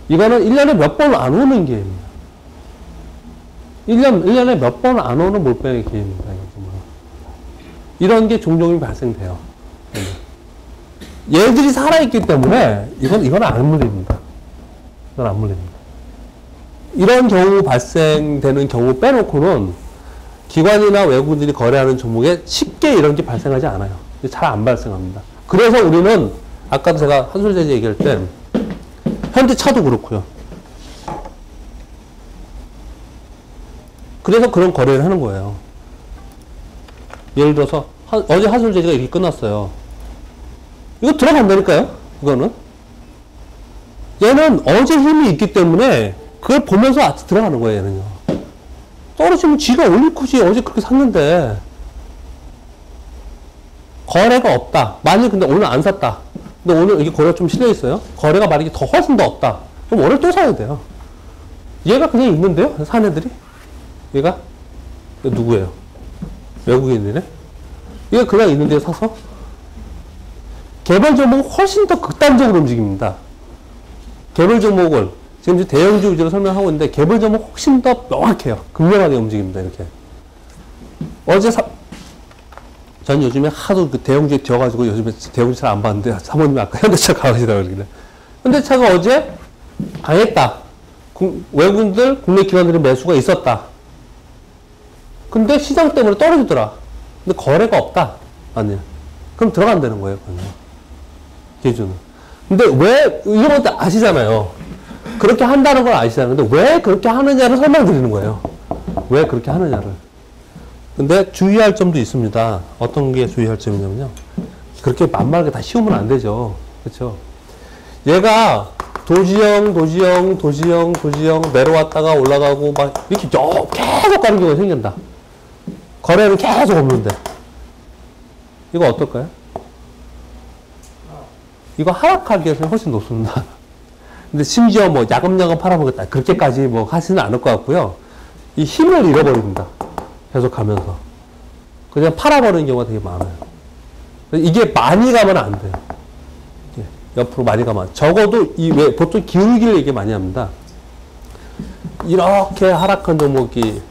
이거는 1년에 몇 번 안 오는 기회입니다. 1년에 몇 번 안 오는 몰빵의 기회입니다. 이런 게 종종 발생돼요. 얘들이 살아있기 때문에 이건 안 물립니다. 이건 안 물립니다. 이런 경우 발생되는 경우 빼놓고는 기관이나 외국인들이 거래하는 종목에 쉽게 이런 게 발생하지 않아요. 잘 안 발생합니다. 그래서 우리는 아까도 제가 한솔재지 얘기할 때 현대차도 그렇고요. 그래서 그런 거래를 하는 거예요. 예를 들어서 어제 한솔재지가 이렇게 끝났어요. 이거 들어간다니까요. 이거는 얘는 어제 힘이 있기 때문에 그걸 보면서 들어가는 거예요. 얘는요. 떨어지면 지가 올릴 거지. 어제 그렇게 샀는데. 거래가 없다. 만약 근데 오늘 안 샀다. 근데 오늘 이게 거래가 좀 실려 있어요. 거래가 만약에 더 훨씬 더 없다. 그럼 오늘 또 사야 돼요. 얘가 그냥 있는데요? 산 애들이? 얘가? 얘 누구예요? 외국인이네? 얘가 그냥 있는데 사서? 개별 종목은 훨씬 더 극단적으로 움직입니다. 개별 종목을 지금 이제 대형주 위주로 설명하고 있는데 개별 종목 훨씬 더 명확해요. 극명하게 움직입니다. 이렇게. 전 요즘에 하도 그 대형주에 뛰어가지고 요즘에 대형주 잘 안 봤는데 사모님이 아까 현대차 강하시다고 그러길래. 현대차가 어제 강했다. 외국인들, 국내 기관들의 매수가 있었다. 근데 시장 때문에 떨어지더라. 근데 거래가 없다. 아니야. 그럼 들어간다는 거예요. 그냥. 기준은. 근데 왜, 이런 것도 아시잖아요. 그렇게 한다는 걸 아시잖아요. 근데 왜 그렇게 하느냐를 설명드리는 거예요. 왜 그렇게 하느냐를. 근데 주의할 점도 있습니다. 어떤 게 주의할 점이냐면요. 그렇게 만만하게 다 씌우면 안 되죠. 그렇죠? 얘가 도지형 내려왔다가 올라가고 막 이렇게 계속 가는 경우가 생긴다. 거래는 계속 없는데. 이거 어떨까요? 이거 하락할 가능성이 훨씬 높습니다. 근데 심지어 뭐 야금야금 팔아보겠다. 그렇게까지 뭐 하지는 않을 것 같고요. 이 힘을 잃어버립니다. 계속 가면서. 그냥 팔아버리는 경우가 되게 많아요. 이게 많이 가면 안 돼요. 옆으로 많이 가면. 적어도 왜 보통 기울기를 얘기 많이 합니다. 이렇게 하락한 종목이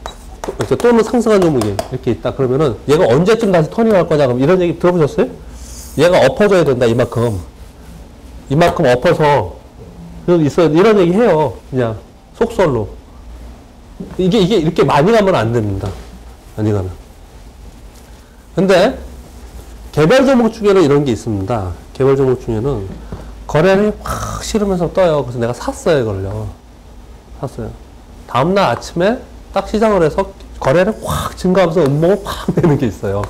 또는 상승한 종목이 이렇게 있다. 그러면은 얘가 언제쯤 다시 터닝할 거냐. 그럼 이런 얘기 들어보셨어요? 얘가 엎어져야 된다. 이만큼 엎어서 있어야 이런 얘기 해요. 그냥 속설로. 이게 이렇게 많이 가면 안 됩니다. 많이 가면. 근데 개별 종목 중에는 이런 게 있습니다. 개별 종목 중에는 거래를 확 실으면서 떠요. 그래서 내가 샀어요, 이걸요. 샀어요. 다음날 아침에 딱 시장을 해서 거래를 확 증가하면서 음봉을 확 내는 게 있어요.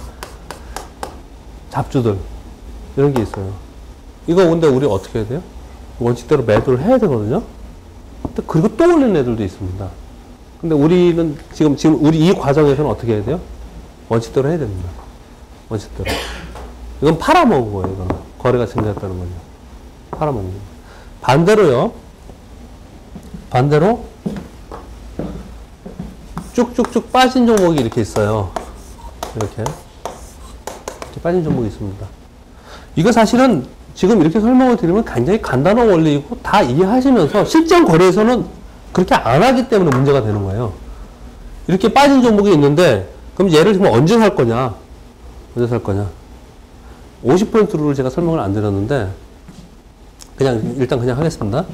잡주들. 이런 게 있어요. 이거 근데 우리 어떻게 해야 돼요? 원칙대로 매도를 해야 되거든요? 그리고 또 올리는 애들도 있습니다. 근데 우리는 지금 우리 이 과정에서는 어떻게 해야 돼요? 원칙대로 해야 됩니다. 원칙대로. 이건 팔아먹은 거예요, 이건. 거래가 증가했다는 거죠. 팔아먹는 거예요. 반대로, 쭉쭉쭉 빠진 종목이 이렇게 있어요. 이렇게 빠진 종목이 있습니다. 이거 사실은 지금 이렇게 설명을 드리면 굉장히 간단한 원리이고 다 이해하시면서 실전 거래에서는 그렇게 안 하기 때문에 문제가 되는 거예요. 이렇게 빠진 종목이 있는데 그럼 얘를 지금 언제 살 거냐? 50%를 제가 설명을 안 드렸는데 일단 그냥 하겠습니다.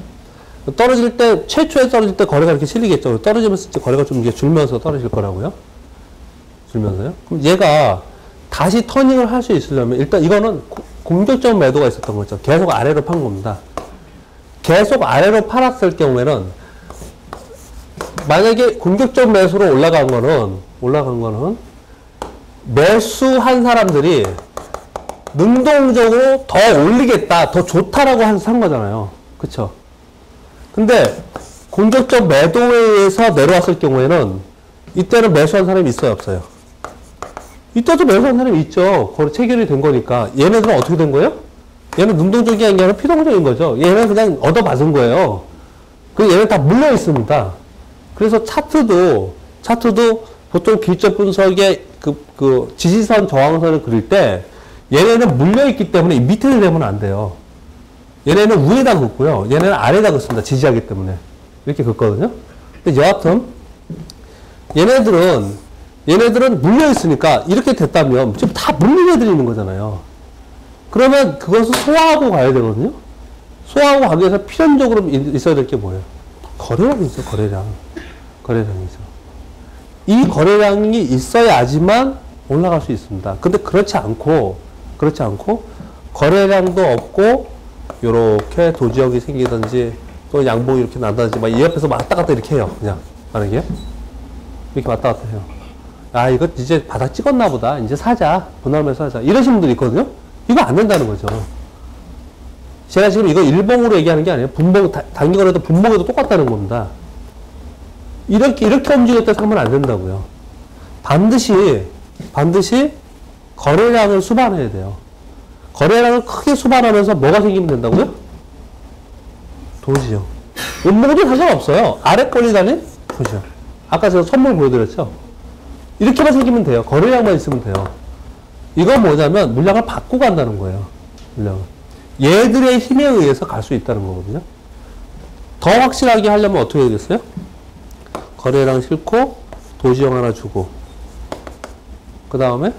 최초에 떨어질 때 거래가 이렇게 실리겠죠. 떨어지면서 이제 거래가 좀 이게 줄면서 떨어질 거라고요. 줄면서요. 그럼 얘가 다시 터닝을 할 수 있으려면 일단 이거는 공격적 매도가 있었던 거죠. 계속 아래로 판 겁니다. 계속 아래로 팔았을 경우에는 만약에 공격적 매수로 올라간 거는 매수한 사람들이 능동적으로 더 올리겠다, 더 좋다라고 산 거잖아요. 그쵸? 근데 공격적 매도에 의해서 내려왔을 경우에는 이때는 매수한 사람이 있어요, 없어요? 이때도 매수한 사람이 있죠. 거의 체결이 된 거니까. 얘네들은 어떻게 된 거예요? 얘는 능동적인 게 아니라 피동적인 거죠. 얘는 그냥 얻어맞은 거예요. 그래서 얘는 다 물려 있습니다. 그래서 차트도 보통 기법 분석의 그 지지선 저항선을 그릴 때 얘네는 물려 있기 때문에 밑에 내면 안 돼요. 얘네는 위에다 긋고요. 얘네는 아래에다 긋습니다. 지지하기 때문에. 이렇게 긋거든요. 근데 여하튼 얘네들은 물려 있으니까 이렇게 됐다면 지금 다 물린 애들이 있는 거잖아요. 그러면 그것을 소화하고 가야 되거든요. 소화하고 가기 위해서 필연적으로 있어야 될 게 뭐예요? 거래량이 있어, 거래량이죠. 이 거래량이 있어야지만 올라갈 수 있습니다. 근데 그렇지 않고 거래량도 없고 요렇게 도지역이 생기든지 또 양봉이 이렇게 난다든지 막 이 옆에서 왔다 갔다 이렇게 해요. 그냥 만약에 이렇게 왔다 갔다 해요. 아, 이거 이제 바닥 찍었나 보다. 이제 사자. 분할매수 하자. 이러신 분들이 있거든요. 이거 안 된다는 거죠. 제가 지금 이거 일봉으로 얘기하는 게 아니에요. 단기거래도 분봉에도 똑같다는 겁니다. 이렇게 움직였다 하면 안 된다고요. 반드시 거래량을 수반해야 돼요. 거래량을 크게 수반하면서 뭐가 생기면 된다고요? 도시요. 음모도 상관없어요. 아래 권리단이 도시요. 아까 제가 선물 보여드렸죠? 이렇게만 생기면 돼요. 거래량만 있으면 돼요. 이건 뭐냐면 물량을 받고 간다는 거예요. 물량을. 얘들의 힘에 의해서 갈 수 있다는 거거든요. 더 확실하게 하려면 어떻게 되겠어요? 거래량 싣고 도시형 하나 주고 그 다음에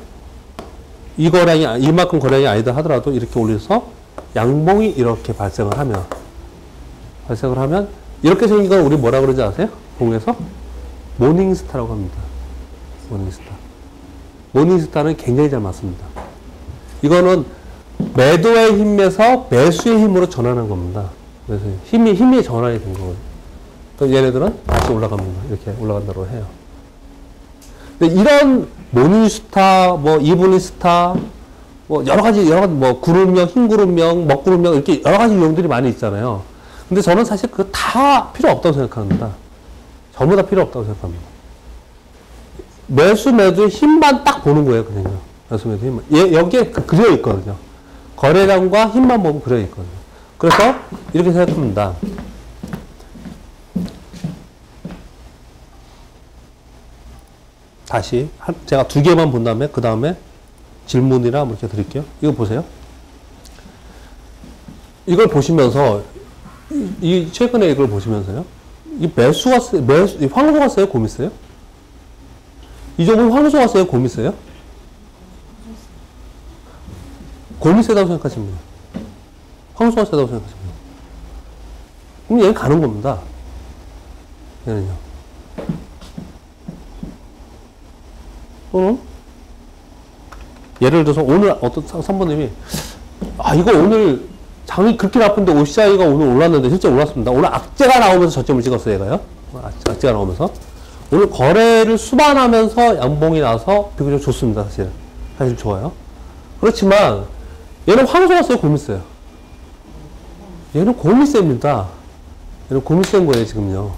이만큼 거래량이 아니다 하더라도 이렇게 올려서 양봉이 이렇게 발생을 하면 이렇게 생긴 건 우리 뭐라 그러지 아세요? 공에서 모닝스타라고 합니다. 모닝스타는 굉장히 잘 맞습니다. 이거는 매도의 힘에서 매수의 힘으로 전환한 겁니다. 그래서 힘이 전환이 된 거거든요. 그럼 얘네들은 다시 올라갑니다. 이렇게 올라간다고 해요. 근데 이런 모닝스타, 뭐 이브닝 스타, 뭐 여러 가지 뭐 구름명, 흰 구름명, 먹구름명 이렇게 여러 가지 유형들이 많이 있잖아요. 근데 저는 사실 그거 다 필요 없다고 생각합니다. 전부 다 필요 없다고 생각합니다. 매수의 힘만 딱 보는 거예요, 그냥요. 매수의 힘만. 여기에 그려 있거든요. 거래량과 힘만 보면 그려 있거든요. 그래서 이렇게 생각합니다. 다시 제가 두 개만 본 다음에 그 다음에 질문이나 뭐 이렇게 드릴게요. 이거 보세요. 이걸 보시면서 최근에 이걸 보시면서요. 이 황소가 세요? 곰이 세요? 이 종은 황소가 세요? 곰이 세요? 곰이 세다고 생각하십니다. 황소가 세다고 생각하십니다. 그럼 얘는 가는 겁니다. 얘는요. 또는 예를 들어서 오늘 어떤 선배님이 이거 오늘 장이 그렇게 나쁜데 OCI가 오늘 올랐는데 실제 올랐습니다. 오늘 악재가 나오면서 저점을 찍었어요, 얘가요. 악재가 나오면서. 오늘 거래를 수반하면서 양봉이 나서 비교적 좋습니다, 사실. 사실 좋아요. 그렇지만 얘는 황소가 세요, 곰이 세요? 얘는 곰이 셉니다. 얘는 곰이 센 거예요, 지금요.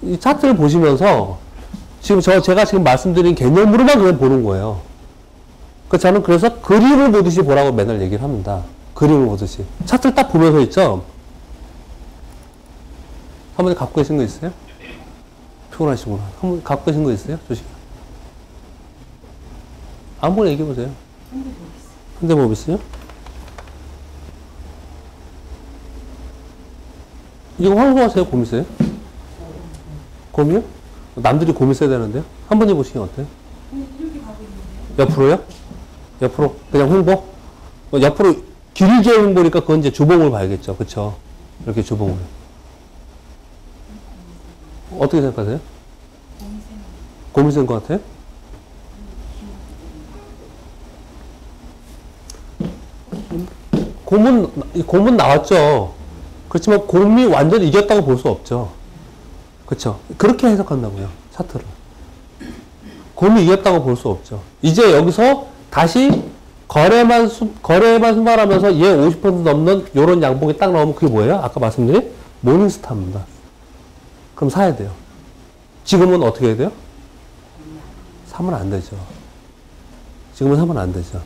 이 차트를 보시면서 지금 제가 지금 말씀드린 개념으로만 그냥 보는 거예요. 저는 그래서 그림을 보듯이 보라고 맨날 얘기를 합니다. 그림을 보듯이. 차트를 딱 보면서 있죠? 한번 갖고 계신 거 있어요? 피곤하시구나. 한번 갖고 계신 거 있어요? 조심. 아무거나 얘기해 보세요. 현대모비스요? 이거 황소가 세요? 곰이 세요? 곰이요? 남들이 곰이 써야 되는데요? 한번 해보시면 어때요? 이렇게 가고 있는데요? 옆으로요? 옆으로? 그냥 홍보? 옆으로 길게 홍보니까 그건 이제 주봉을 봐야겠죠. 그쵸? 이렇게 주봉을. 어떻게 생각하세요? 곰이 센 것 같아요? 곰은 나왔죠. 그렇지만 곰이 완전히 이겼다고 볼 수 없죠. 그쵸? 그렇게 해석한다고요. 차트를. 곰이 이겼다고 볼 수 없죠. 이제 여기서 다시 거래만 수반하면서 얘 50% 넘는 요런 양봉이 딱 나오면 그게 뭐예요? 아까 말씀드린 모닝스타입니다. 그럼 사야 돼요. 지금은 어떻게 해야 돼요? 사면 안 되죠. 지금은 사면 안 되죠.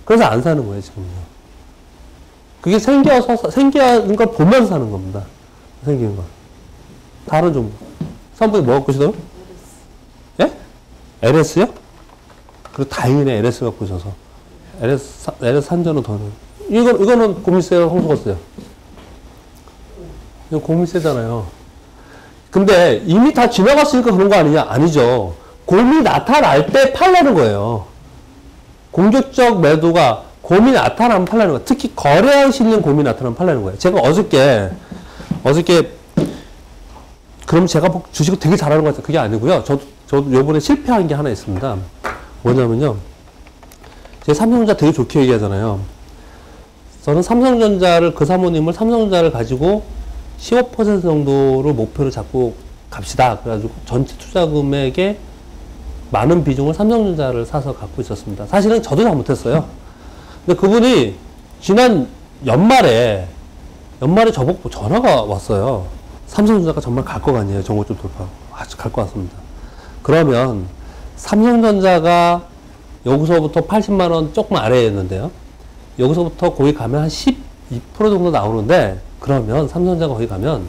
그래서 안 사는 거예요, 지금요. 그게 생기는 걸 보면서 사는 겁니다. 생기는 거. 다른 종목. 선분이 뭐 갖고 계시더라고요? 예? LS요? 그리고 다행이네, LS 갖고 오셔서. LS 산전은 더. 이거는 곰이 세요, 홍소가 세요? 이거 곰이 세잖아요. 근데 이미 다 지나갔으니까 그런 거 아니냐? 아니죠. 곰이 나타날 때 팔라는 거예요. 공격적 매도가 곰이 나타나면 팔라는 거예요. 특히 거래에 실린 곰이 나타나면 팔라는 거예요. 제가 어저께 그럼 제가 주식을 되게 잘하는 것 같아요. 그게 아니고요. 저도 요번에 실패한 게 하나 있습니다. 뭐냐면요. 제 삼성전자 되게 좋게 얘기하잖아요. 저는 삼성전자를, 그 사모님을 삼성전자를 가지고 15% 정도를 목표로 잡고 갑시다. 그래가지고 전체 투자 금액의 많은 비중을 삼성전자를 사서 갖고 있었습니다. 사실은 저도 잘못했어요. 근데 그분이 지난 연말에 저보고 전화가 왔어요. 삼성전자가 정말 갈 것 같네요. 전고점 돌파하고. 아주 갈 것 같습니다. 그러면 삼성전자가 여기서부터 80만 원 조금 아래였는데요. 여기서부터 거기 가면 한 12% 정도 나오는데, 그러면 삼성전자가 거기 가면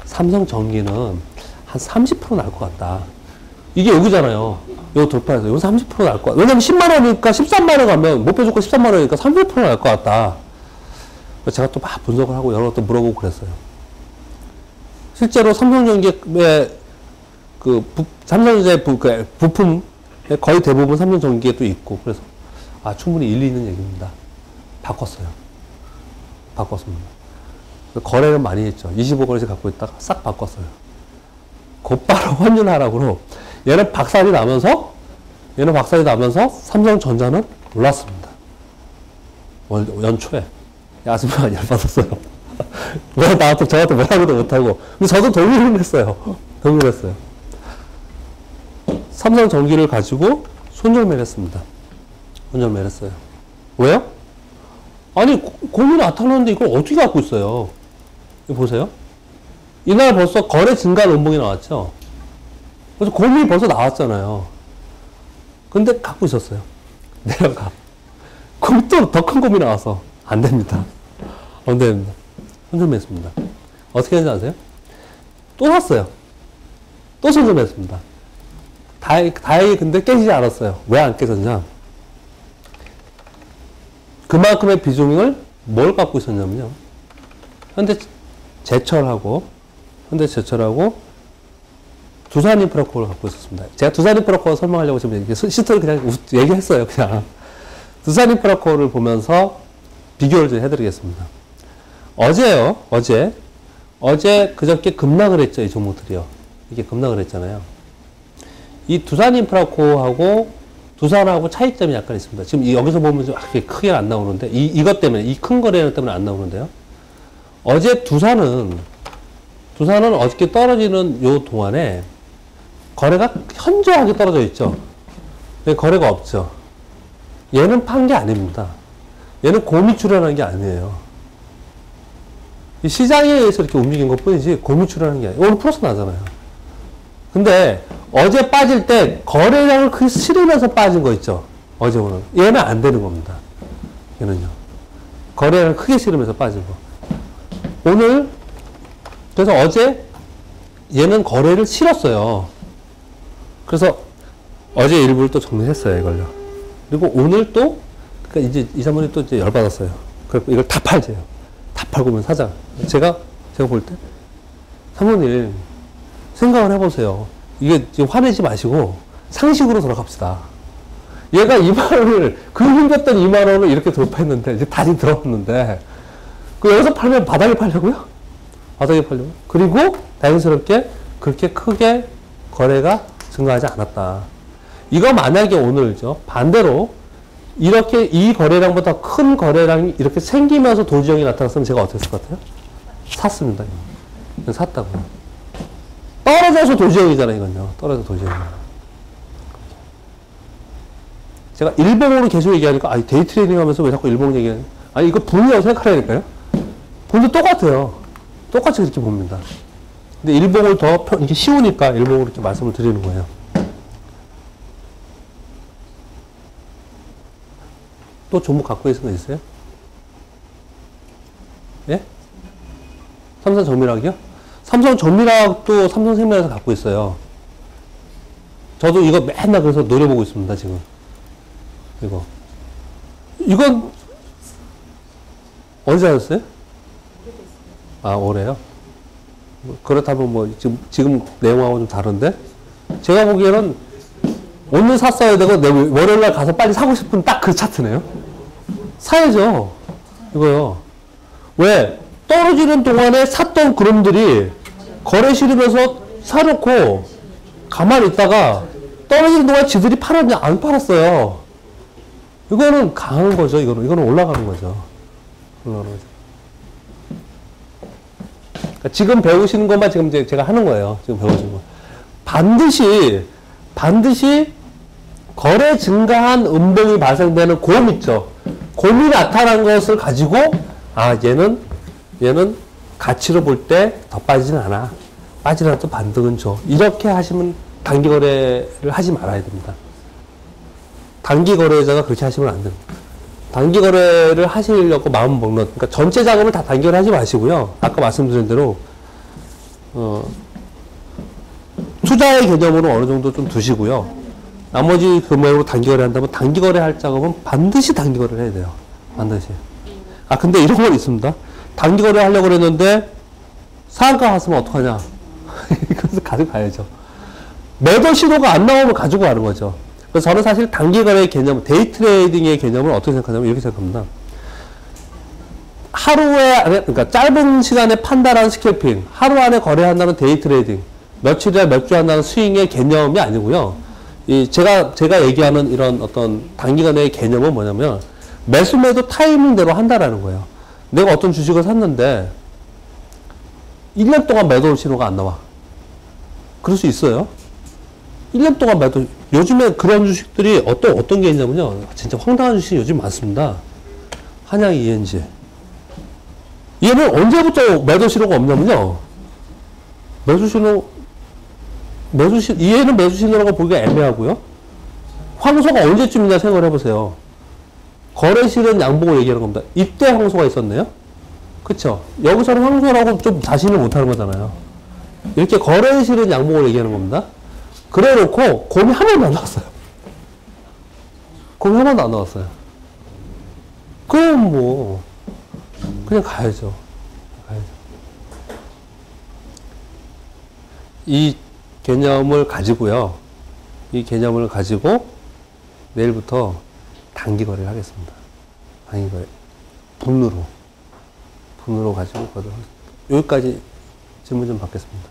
삼성전기는 한 30% 나올 것 같다. 이게 여기잖아요. 여기 돌파해서 여기서 30% 나올 것 같다. 왜냐면 10만 원이니까 13만 원 가면 목표 주가 13만 원이니까 30% 나올 것 같다. 제가 또 막 분석을 하고 여러 것도 물어보고 그랬어요. 실제로 삼성전기의 삼성전자의 부품 거의 대부분 삼성전기에 또 있고, 그래서 충분히 일리 있는 얘기입니다. 바꿨어요. 바꿨습니다. 거래를 많이 했죠. 25거래씩 갖고 있다가 싹 바꿨어요. 곧바로 환율하락으로 얘는 박살이 나면서 삼성전자는 올랐습니다. 연초에. 아줌마가 열받았어요. 왜 저한테 뭐라고도 못하고. 근데 저도 동의를 했어요. 삼성전기를 가지고 손절매를 했습니다. 손절매를 했어요. 왜요? 아니, 곰이 나타났는데 이걸 어떻게 갖고 있어요? 이거 보세요. 이날 벌써 거래 증가 논봉이 나왔죠? 그래서 곰이 벌써 나왔잖아요. 근데 갖고 있었어요. 내려가. 그럼 또 더 큰 곰이 나와서 안 됩니다. 안 됩니다. 손절매했습니다. 어떻게 했는지 아세요? 또 샀어요. 또 손절매했습니다. 다행히 근데 깨지지 않았어요. 왜 안 깨졌냐? 그만큼의 비중을 뭘 갖고 있었냐면요. 현대제철하고 두산인프라코를 갖고 있었습니다. 제가 두산인프라코 설명하려고 지금 시트를 그냥 얘기했어요. 그냥. 두산인프라코를 보면서 비교를 좀 해드리겠습니다. 어제 그저께 급락을 했죠. 이 종목들이요. 이게 급락을 했잖아요. 이 두산인프라코하고 두산하고 차이점이 약간 있습니다. 지금 여기서 보면 좀 크게 안 나오는데, 이것 때문에, 이 큰 거래 때문에 안 나오는데요. 어제 두산은 어저께 떨어지는 요 동안에 거래가 현저하게 떨어져 있죠. 거래가 없죠. 얘는 판 게 아닙니다. 얘는 곰이 출현한 게 아니에요. 이 시장에 의해서 이렇게 움직인 것 뿐이지 곰이 출현한 게 아니에요. 오늘 플러스 나잖아요. 근데 어제 빠질 때 거래량을 크게 실으면서 빠진 거 있죠. 어제 오늘. 얘는 안 되는 겁니다. 얘는요. 거래량을 크게 실으면서 빠진 거. 오늘 그래서 어제 얘는 거래를 실었어요. 그래서 어제 일부를 또 정리했어요. 이걸요. 그리고 오늘 또 그러니까 이제 이 사모님 또 이제 열받았어요. 그래서 이걸 다 팔재요. 다 팔고 면 사자. 제가 볼 때 사모님 생각을 해보세요. 이게 지금 화내지 마시고 상식으로 돌아갑시다. 얘가 2만 원을 그 힘줬던 2만 원을 이렇게 돌파했는데 이제 다시 들어왔는데 여기서 팔면 바닥에 팔려고요? 바닥에 팔려고? 그리고 다행스럽게 그렇게 크게 거래가 증가하지 않았다. 이거 만약에 오늘죠. 반대로 이렇게 이 거래량보다 큰 거래량이 이렇게 생기면서 도지형이 나타났으면 제가 어땠을 것 같아요? 샀습니다. 이건 샀다고요. 떨어져서 도지형이잖아요. 이건요. 떨어져서 도지형이에요. 제가 일봉으로 계속 얘기하니까 데이 트레이딩 하면서 왜 자꾸 일봉 얘기하냐. 이거 분이라고 생각하라니까요. 분도 똑같아요. 똑같이 그렇게 봅니다. 근데 일봉을 더 이렇게 쉬우니까 일봉으로 이렇게 말씀을 드리는 거예요. 또 종목 갖고 계신 거 있어요? 예? 삼성정밀학이요? 삼성정밀학도 삼성생명에서 갖고 있어요. 저도 이거 맨날 그래서 노려보고 있습니다, 지금. 이건 언제 하셨어요? 올해요? 그렇다면 지금 내용하고 좀 다른데? 제가 보기에는 오늘 샀어야 되고, 월요일날 가서 빨리 사고 싶은 딱 그 차트네요? 사야죠. 이거요. 왜? 떨어지는 동안에 샀던 그놈들이 거래 실으면서 사놓고 가만히 있다가 떨어지는 동안 지들이 팔았냐? 안 팔았어요. 이거는 강한 거죠. 이거는 올라가는 거죠. 그러니까 지금 배우시는 것만 지금 제가 하는 거예요. 지금 배우시는 거. 반드시 거래 증가한 음봉이 발생되는 곰 있죠. 곰이 나타난 것을 가지고 얘는 가치로 볼 때 더 빠지진 않아. 빠지더라도 반등은 줘. 이렇게 하시면 단기 거래를 하지 말아야 됩니다. 단기 거래자가 그렇게 하시면 안 됩니다. 단기 거래를 하시려고 마음 먹는, 그러니까 전체 자금을 다 단기 거래 하지 마시고요. 아까 말씀드린 대로, 투자의 개념으로 어느 정도 좀 두시고요. 나머지 금액으로 단기 거래 한다면 단기 거래 할 자금은 반드시 단기 거래를 해야 돼요. 반드시. 아, 근데 이런 건 있습니다. 단기 거래 하려고 그랬는데 상한가 왔으면 어떡하냐. 그래서 가지고 가야죠. 매도 신호가 안 나오면 가지고 가는 거죠. 그래서 저는 사실 단기 거래의 개념, 데이 트레이딩의 개념을 어떻게 생각하냐면 이렇게 생각합니다. 하루에 안에, 그러니까 짧은 시간에 판단하는 스캘핑, 하루 안에 거래한다는 데이 트레이딩, 며칠이나 몇 주 한다는 스윙의 개념이 아니고요. 제가 얘기하는 이런 어떤 단기간의 개념은 뭐냐면 매수 매도 타이밍대로 한다라는 거예요. 내가 어떤 주식을 샀는데 1년 동안 매도 신호가 안 나와. 그럴 수 있어요. 1년 동안 매도, 요즘에 그런 주식들이 어떤 게 있냐면요. 진짜 황당한 주식이 요즘 많습니다. 한양 ENG. 얘는 언제부터 매도 신호가 없냐면요. 얘는 매수 신호라고 보기가 애매하고요. 황소가 언제쯤이냐 생각을 해보세요. 거래실은 양봉을 얘기하는 겁니다. 이때 황소가 있었네요. 그쵸? 여기서는 황소라고 좀 자신을 못하는 거잖아요. 이렇게 거래실은 양봉을 얘기하는 겁니다. 그래 놓고 곰이 한 번도 안 나왔어요. 곰이 한 번도 안 나왔어요. 그럼 뭐 그냥 가야죠. 이 개념을 가지고요. 이 개념을 가지고 내일부터 단기 거래를 하겠습니다. 단기 거래. 분으로 가지고 거래를 하겠습니다. 여기까지 질문 좀 받겠습니다.